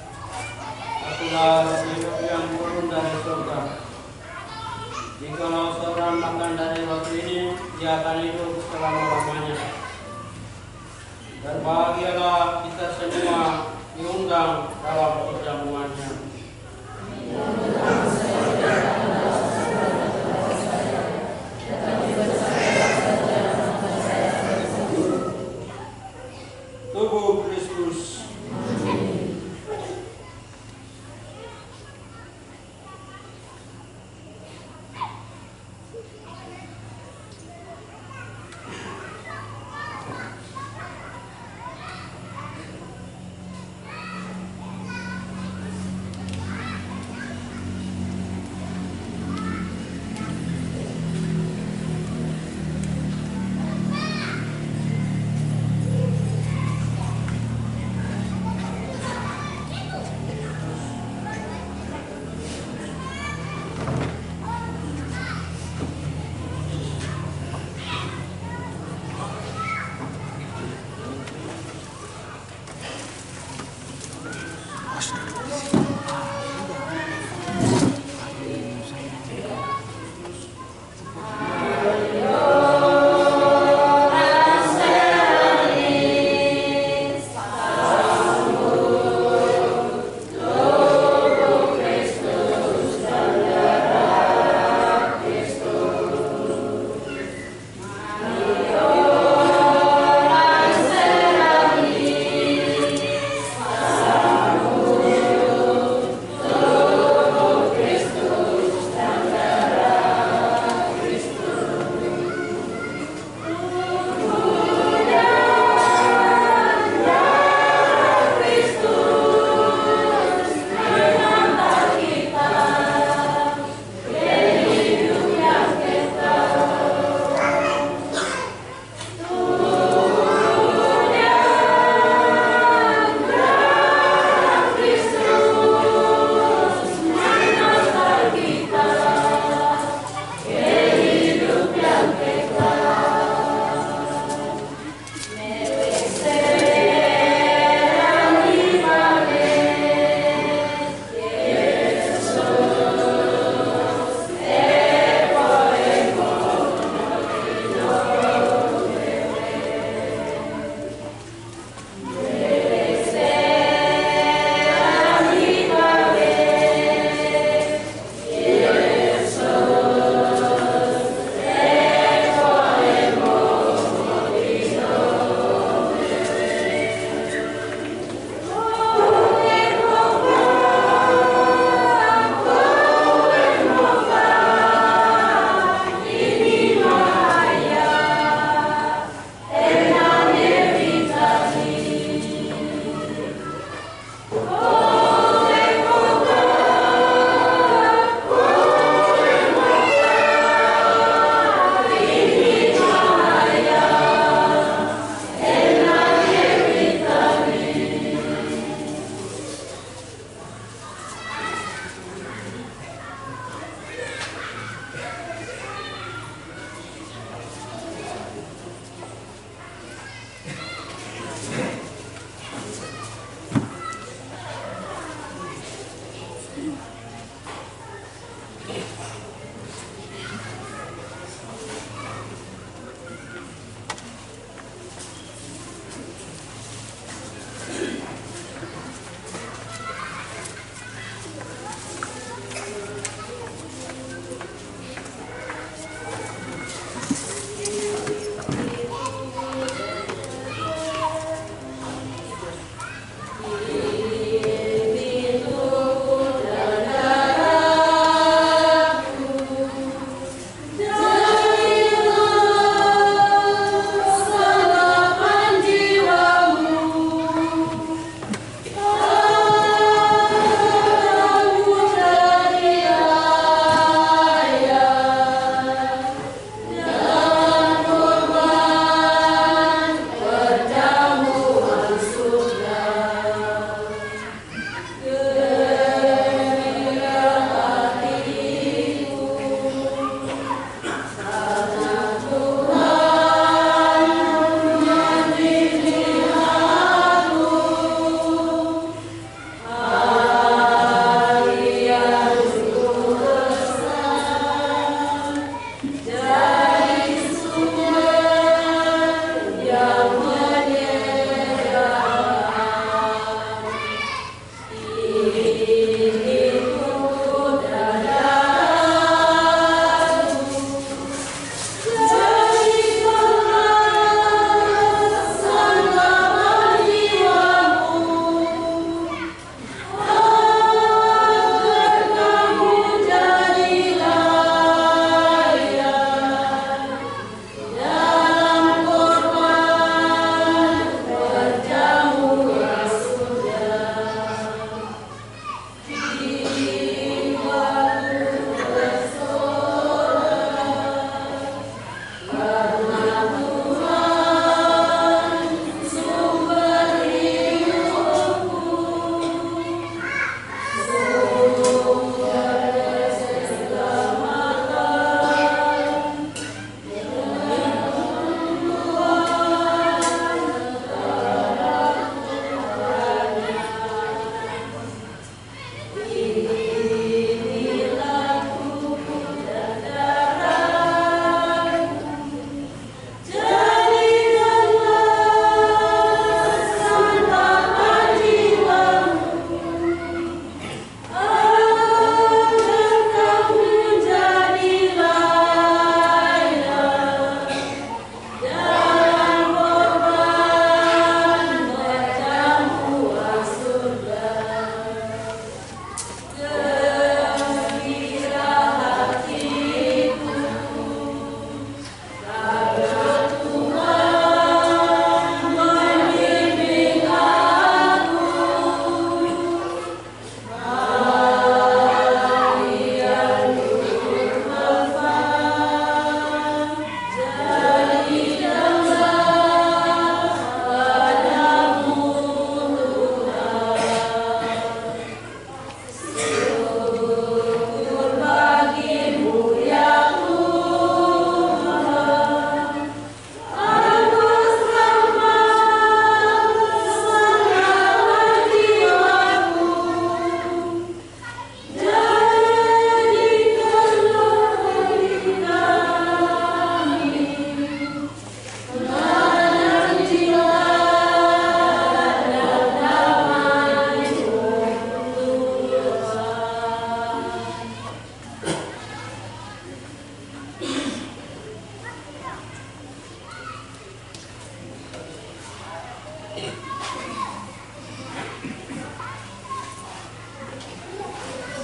"Akulah roti hidup yang turun dari surga. Jikalau seorang makan dari roti ini, dia akan hidup selama-lamanya." Berbahagialah kita semua diundang dalam perjamuannya. Tubuh Kristus.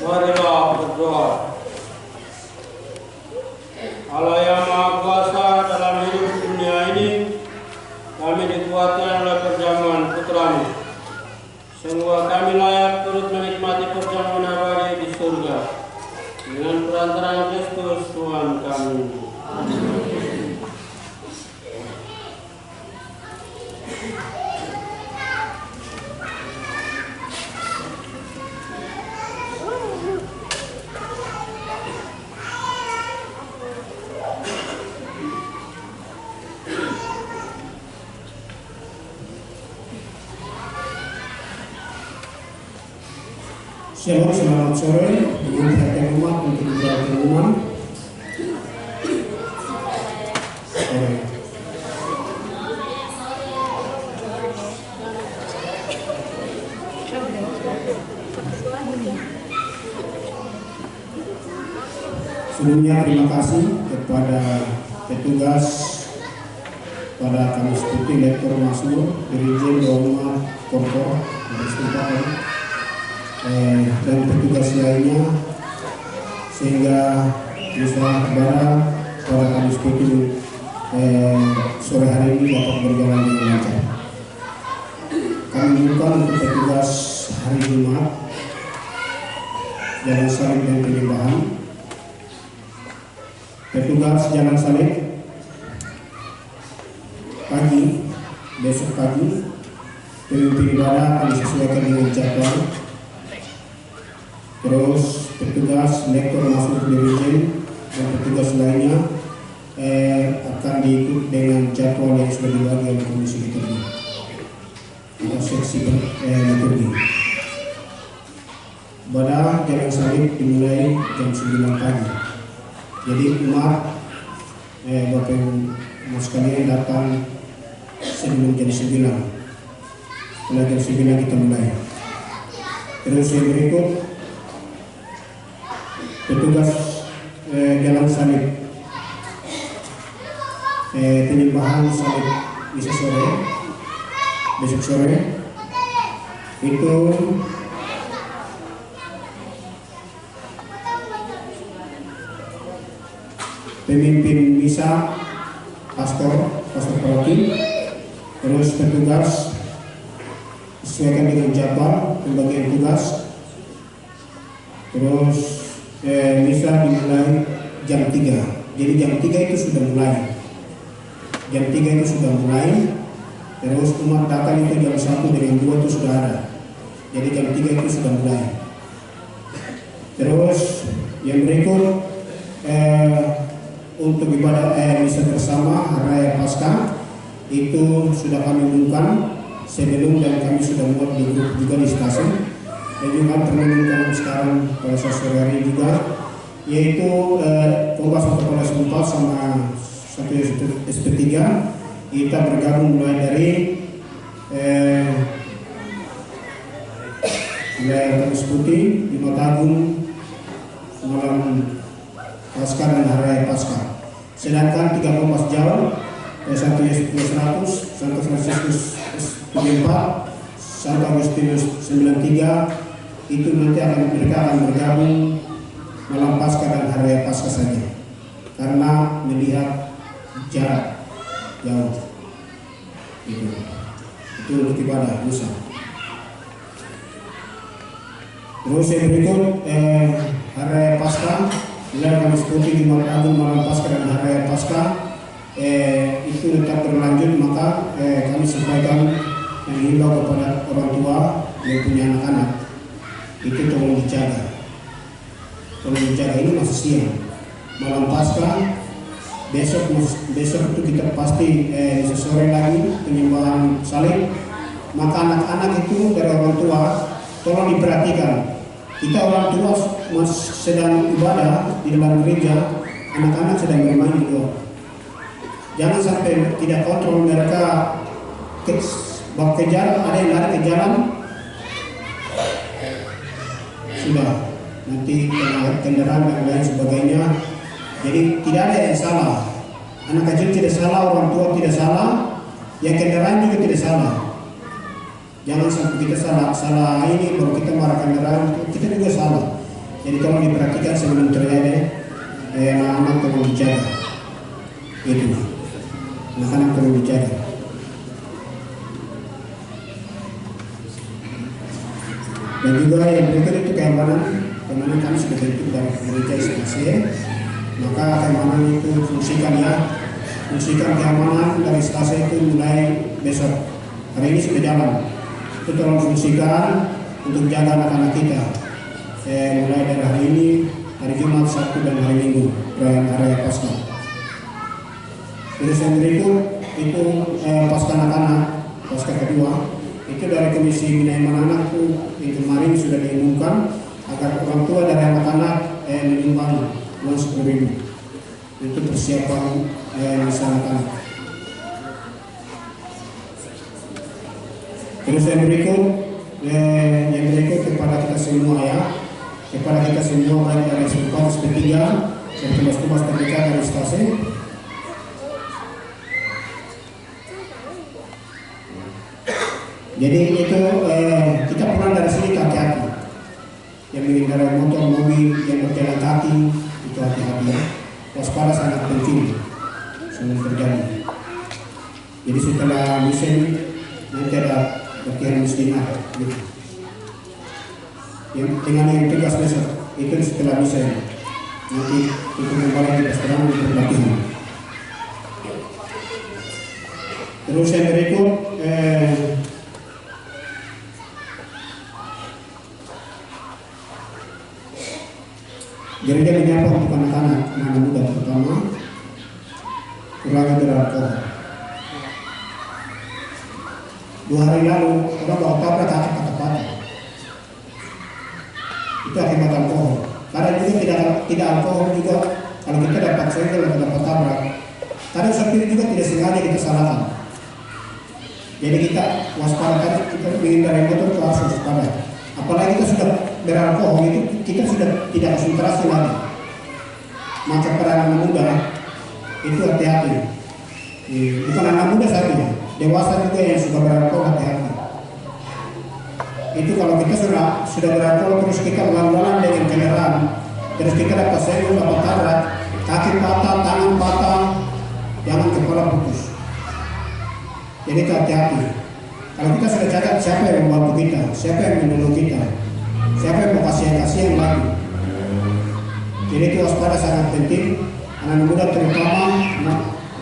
Marilah berdoa. Allah yang Maha Kuasa dalam hidup dunia ini, kami dikuatkan oleh perjamuan Putra-Mu. Sehingga kami layak turut menikmati perjamuan abadi di surga dengan perantaraan Kristus Tuhan kami. Shalom, selamat sore. Dengan perhatian umat untuk beberapa pengumuman. Sebelumnya terima kasih kepada petugas pada Kamis Putih Lektor Masmur, Dirjen Doa Korpor, dan petugas lainnya sehingga bisa barang pada Kamis Putih sore hari ini dapat berjalan dengan lancar. Kami bukan untuk petugas hari Jumat, Jalan Salib dan Penyembahan. Petugas Jalan Salib pagi, besok pagi pemimpin ibadah akan disesuaikan dengan jadwal. Terus petugas lektor masuk dirjen dan petugas lainnya akan diikut dengan jadwal yang sudah dibagi oleh komisi liturgi atau seksi liturgi. Ibadah Jalan Salib dimulai jam 9 pagi. Jadi umat Bapak Ibu sekalian datang sebelum jam 9. Setelah jam 9 kita mulai. Terus yang berikut petugas Jalan Salib penyembahan salib bisa sore, besok sore itu pemimpin misa pastor paroki, terus petugas sesuaikan dengan jadwal pembagian tugas. Terus misa dimulai jam 3. Jadi jam 3 itu sudah mulai. Jam 3 itu sudah mulai. Terus umat datang itu jam 1 dengan 2 itu sudah ada. Jadi jam 3 itu sudah mulai. Terus yang berikut untuk ibadah misa bersama Hari Raya Paskah itu sudah kami umumkan sebelum dan kami sudah muat di grup juga di stasiun. Dan juga terumumkan sekarang pada sore hari juga, yaitu Kompas Kepala Setempat sama satu SP3 kita bergabung mulai dari Kamis Putih di Matagung malam Paskah dan Hari Raya Paskah. Sedangkan 3 Kompas jauh, satu Yesus 100, Santo Fransiskus 74, Santo Agustinus 93 itu nanti mereka akan bergabung malam Paskah dan Hari Raya Paskah saja, karena melihat jarak jauh itu untuk ibadah lusa. Terus yang berikut Hari Raya Paskah mulai Kamis Putih di Agung malam Paskah dan Hari Raya Paskah itu tetap berlanjut. Maka kami sampaikan yang himbau kepada orang tua yang punya anak-anak itu tolong dijaga. Ini masih siang. Malam Paskah besok itu kita pasti sore lagi penyembahan salib. Maka anak-anak itu dari orang tua tolong diperhatikan. Kita orang tua sedang ibadah di dalam gereja, anak-anak sedang bermain di luar. Jangan sampai tidak kontrol mereka kejar, ada yang lari ke jalan, sudah nanti kendaraan dan lain sebagainya. Jadi tidak ada yang salah, anak kecil tidak salah, orang tua tidak salah, yang kendaraan juga tidak salah. Jangan sampai kita salah ini baru kita marah kendaraan, kita juga salah. Jadi tolong diperhatikan sebelum terjadi anak-anak perlu dijaga. Itu anak-anak perlu dijaga. Dan juga yang berikut itu keamanan kami sudah bentuk dari gereja SKC. Maka keamanan itu fungsikan keamanan dari SKC itu mulai besok. Hari ini sudah jalan. Itu tolong fungsikan untuk jaga anak-anak kita. Mulai dari hari ini, hari Jumat, Sabtu, dan hari Minggu perayaan hari Paskah. Terus yang berikut itu Paskah anak-anak, Paskah kedua. Itu dari Komisi Bina Iman Anak itu kemarin sudah diumumkan agar orang tua dari anak-anak menyumbang uang 10.000. Itu persiapan anak-anak. Terus yang berikut kepada kita semua kepada kita semua baik dari Sekretaris P3 dan Tugas terdekat dari stasi. Jadi itu kita pulang dari sini hati-hati. Yang mengendarai motor, mobil, yang berjalan kaki itu hati-hati ya. Waspada sangat penting sebelum terjadi. Jadi setelah misa nanti ada bagian muslimah gitu. Dengan yang tegas besok itu setelah misa nanti itu kembali di restoran untuk latihan. Terus yang berikut gereja menyapa untuk anak-anak muda terutama kurangi beralkohol. 2 hari lalu orang bawa tabrak kata-kata itu akibat alkohol. Karena juga tidak alkohol juga kalau kita dapat segel atau dapat tabrak. Kadang sopir juga tidak sengaja kita salahkan. Jadi kita waspada, kita menghindari motor itu harus waspada. Apalagi kita sudah beralkohol itu kita sudah tidak konsentrasi lagi. Maka para anak muda itu hati-hati. Bukan anak muda saja, dewasa juga yang sudah beralkohol hati-hati. Itu kalau kita sudah beralkohol terus kita berlalu-lalang dengan kendaraan, terus kita dapat senggol, dapat tabrak, kaki patah, tangan patah, jangan kepala putus. Jadi hati-hati. Kalau kita sudah catat siapa yang membantu kita, siapa yang menolong kita, siapa yang mau kasihan lagi. Jadi itu waspada sangat penting. Anak muda terutama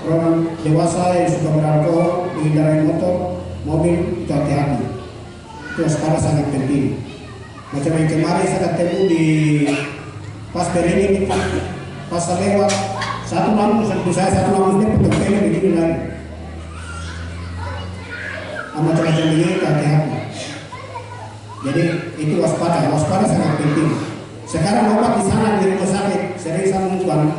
orang dewasa yang suka beralkohol, mengendarai motor, mobil itu hati-hati. Itu waspada sangat penting. Macam yang kemarin saya ketemu di pas berini pas lewat satu lampu dia petempelnya begini lagi. Macam-macam begini hati-hati. Jadi itu waspada sangat penting. Sekarang obat di sana di rumah sakit sering saya umumkan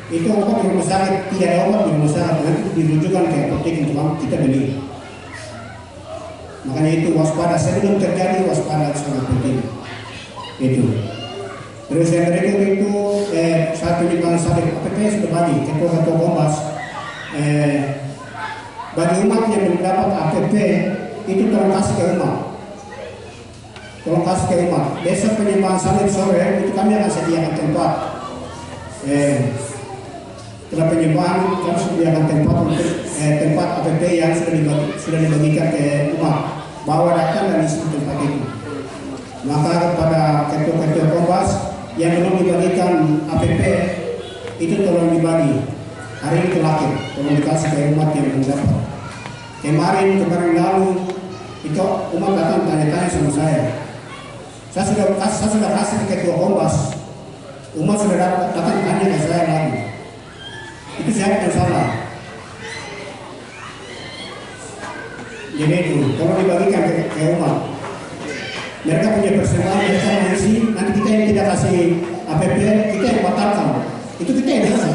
itu obat di rumah sakit tidak ada obat di rumah sakit, nanti dirujukan ke apotek untuk kita beli. Makanya itu waspada sebelum terjadi, waspada sangat penting. Itu. Terus yang berikut itu satu penyimpangan salib APP sudah bagi ketua-ketua Kompas. Bagi umat yang belum dapat APP itu tolong kasih ke umat. Tolong kasih ke umat. Besok penyimpangan salib sore itu kami akan sediakan tempat. Setelah penyimpangan kami sediakan tempat untuk tempat APP yang sudah dibagikan ke umat. Bawa datang dan isi tempat itu. Maka kepada ketua-ketua Kompas yang belum dibagikan APP itu tolong dibagi. Hari ini terakhir, tolong dikasih ke umat yang belum dapat. Kemarin lalu itu umat datang tanya-tanya sama saya. Saya sudah kasih ke ketua Kompas. Umat sudah datang tanya ke saya lagi. Itu siapa yang salah? Jadi itu, tolong dibagikan ke umat. Mereka punya persembahan, mereka mengisi. Nanti kita yang tidak kasih APP, kita yang batalkan. Itu kita yang biasa.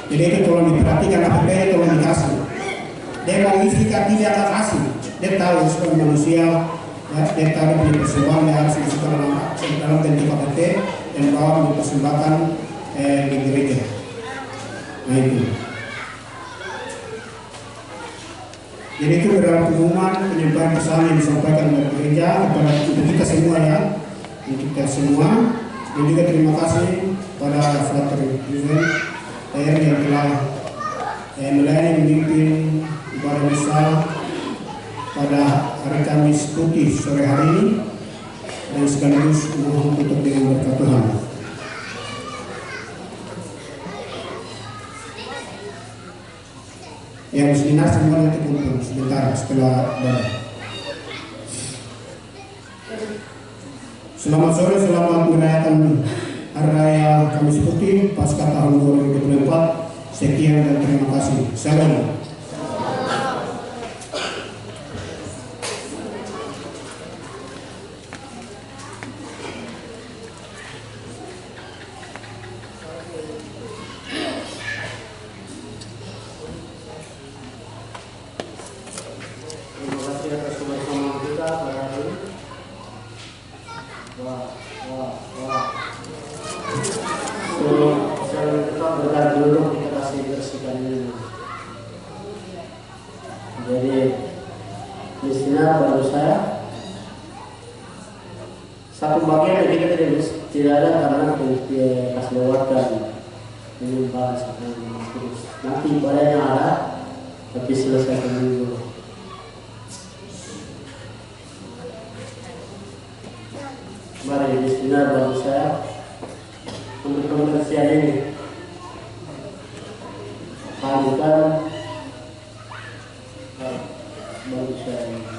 Jadi itu tolong diperhatikan APP, tolong dikasih. Dia mau istiqat tidak akan kasih. Dia tahu sebagai manusia, dia tahu dia punya persembahan, dia harus masukkan dalam bentuk APP dan bawa dipersembahkan di gereja. Nah itu. Jadi itu dalam pengumuman penyampaian pesan yang disampaikan oleh gereja kepada kita semua ya, kita semua. Dan juga terima kasih pada Frater Yusen yang telah melayani memimpin ibadah misa pada hari Kamis Putih sore hari ini dan sekaligus mohon tutup dengan berkat Tuhan. Yang seminar semuanya terkumpul sebentar setelah doa. Selamat sore, selamat merayakan Hari Raya Kamis Putih Pasca tahun 2024. Sekian dan terima kasih. Salam. Jadi istilah baru saya satu bagian yang kita tidak ada karena pas lewatkan ini bahas terus nanti ibadahnya ada tapi selesai dulu. Mari istilah baru saya untuk pengertian ini padukan bangsa ini.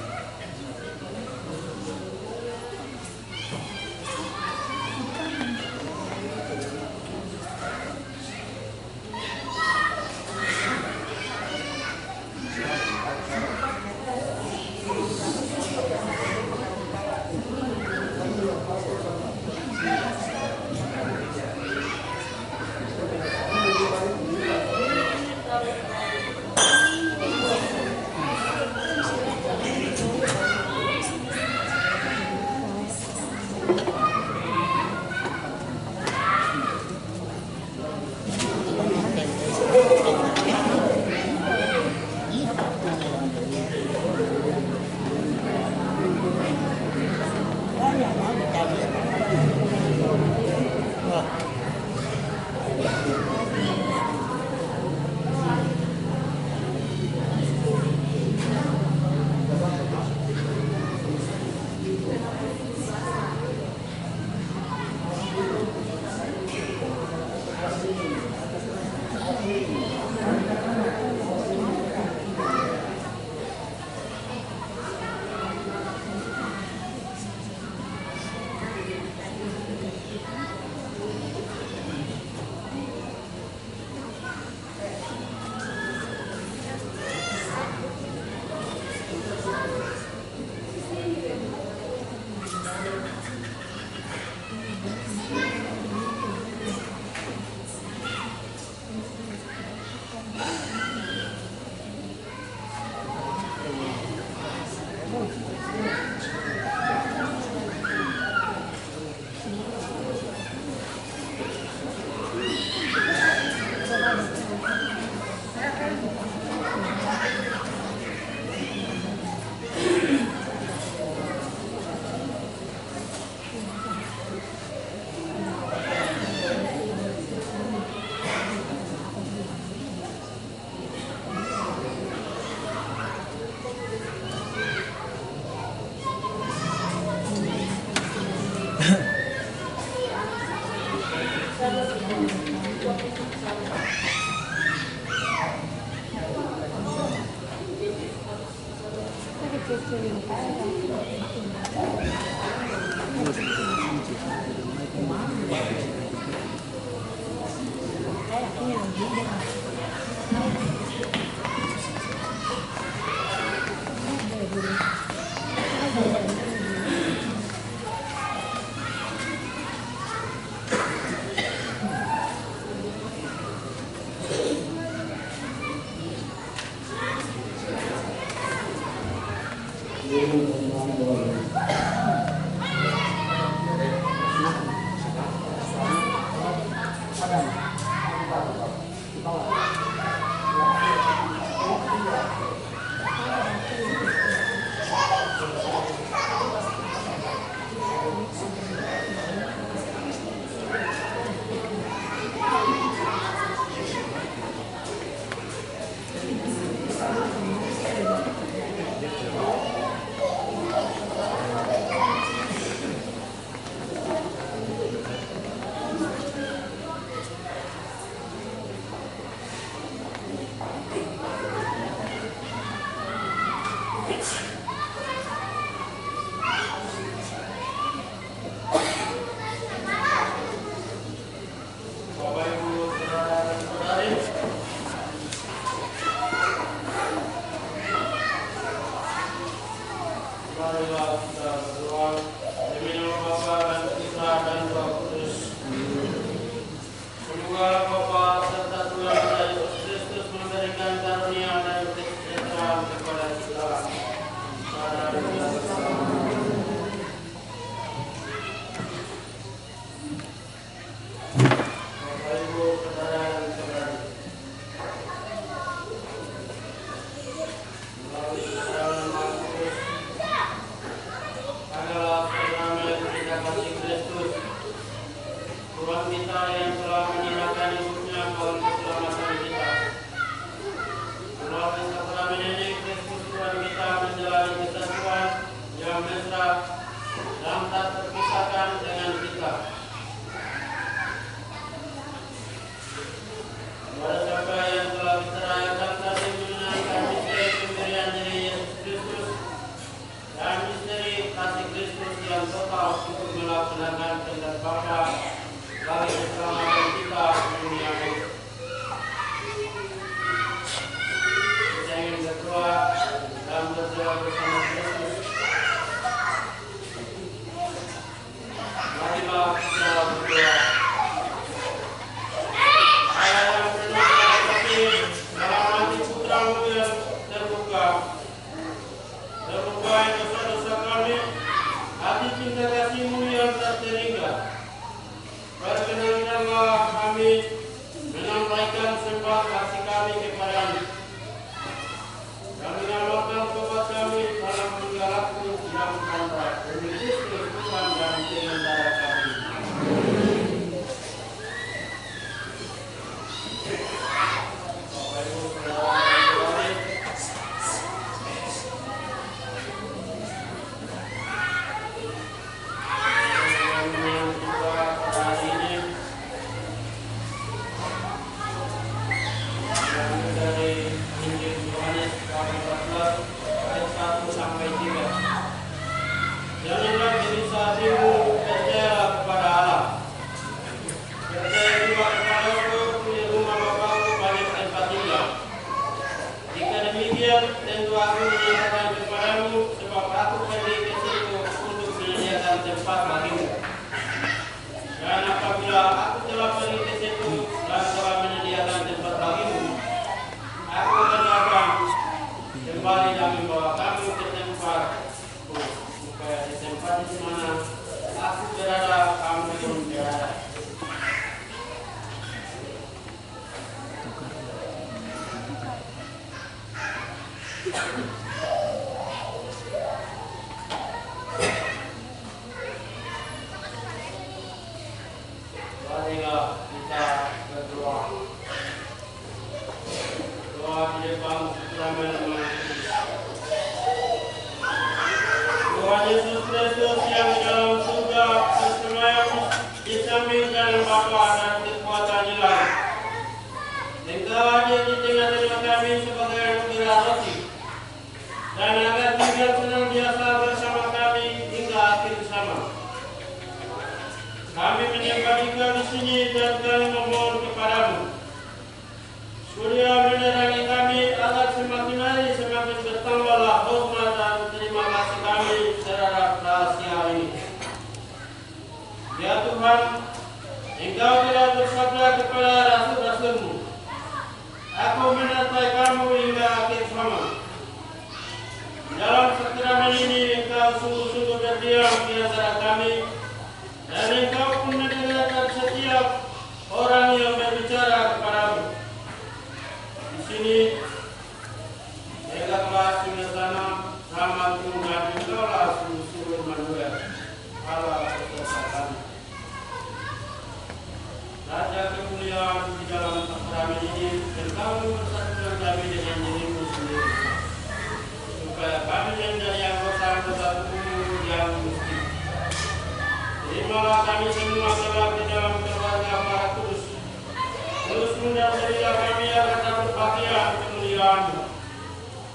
Kami akan berbahagia kemuliaan.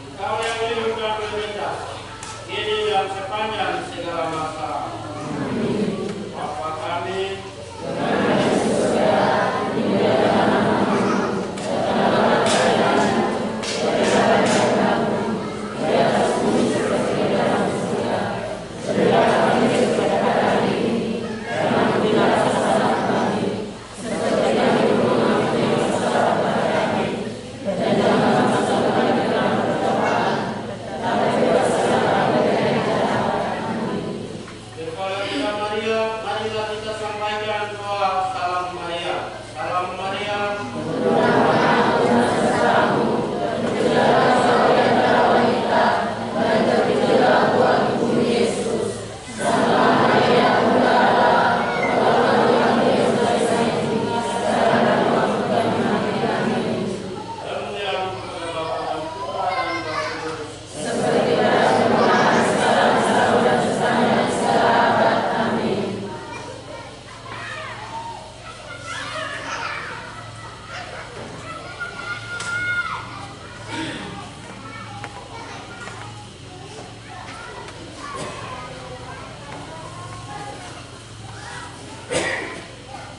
Engkau yang hidup dan berminta. yang sepanjang segala masa. Bapa kami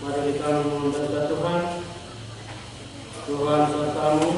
mari kita memohon Tuhan sertamu.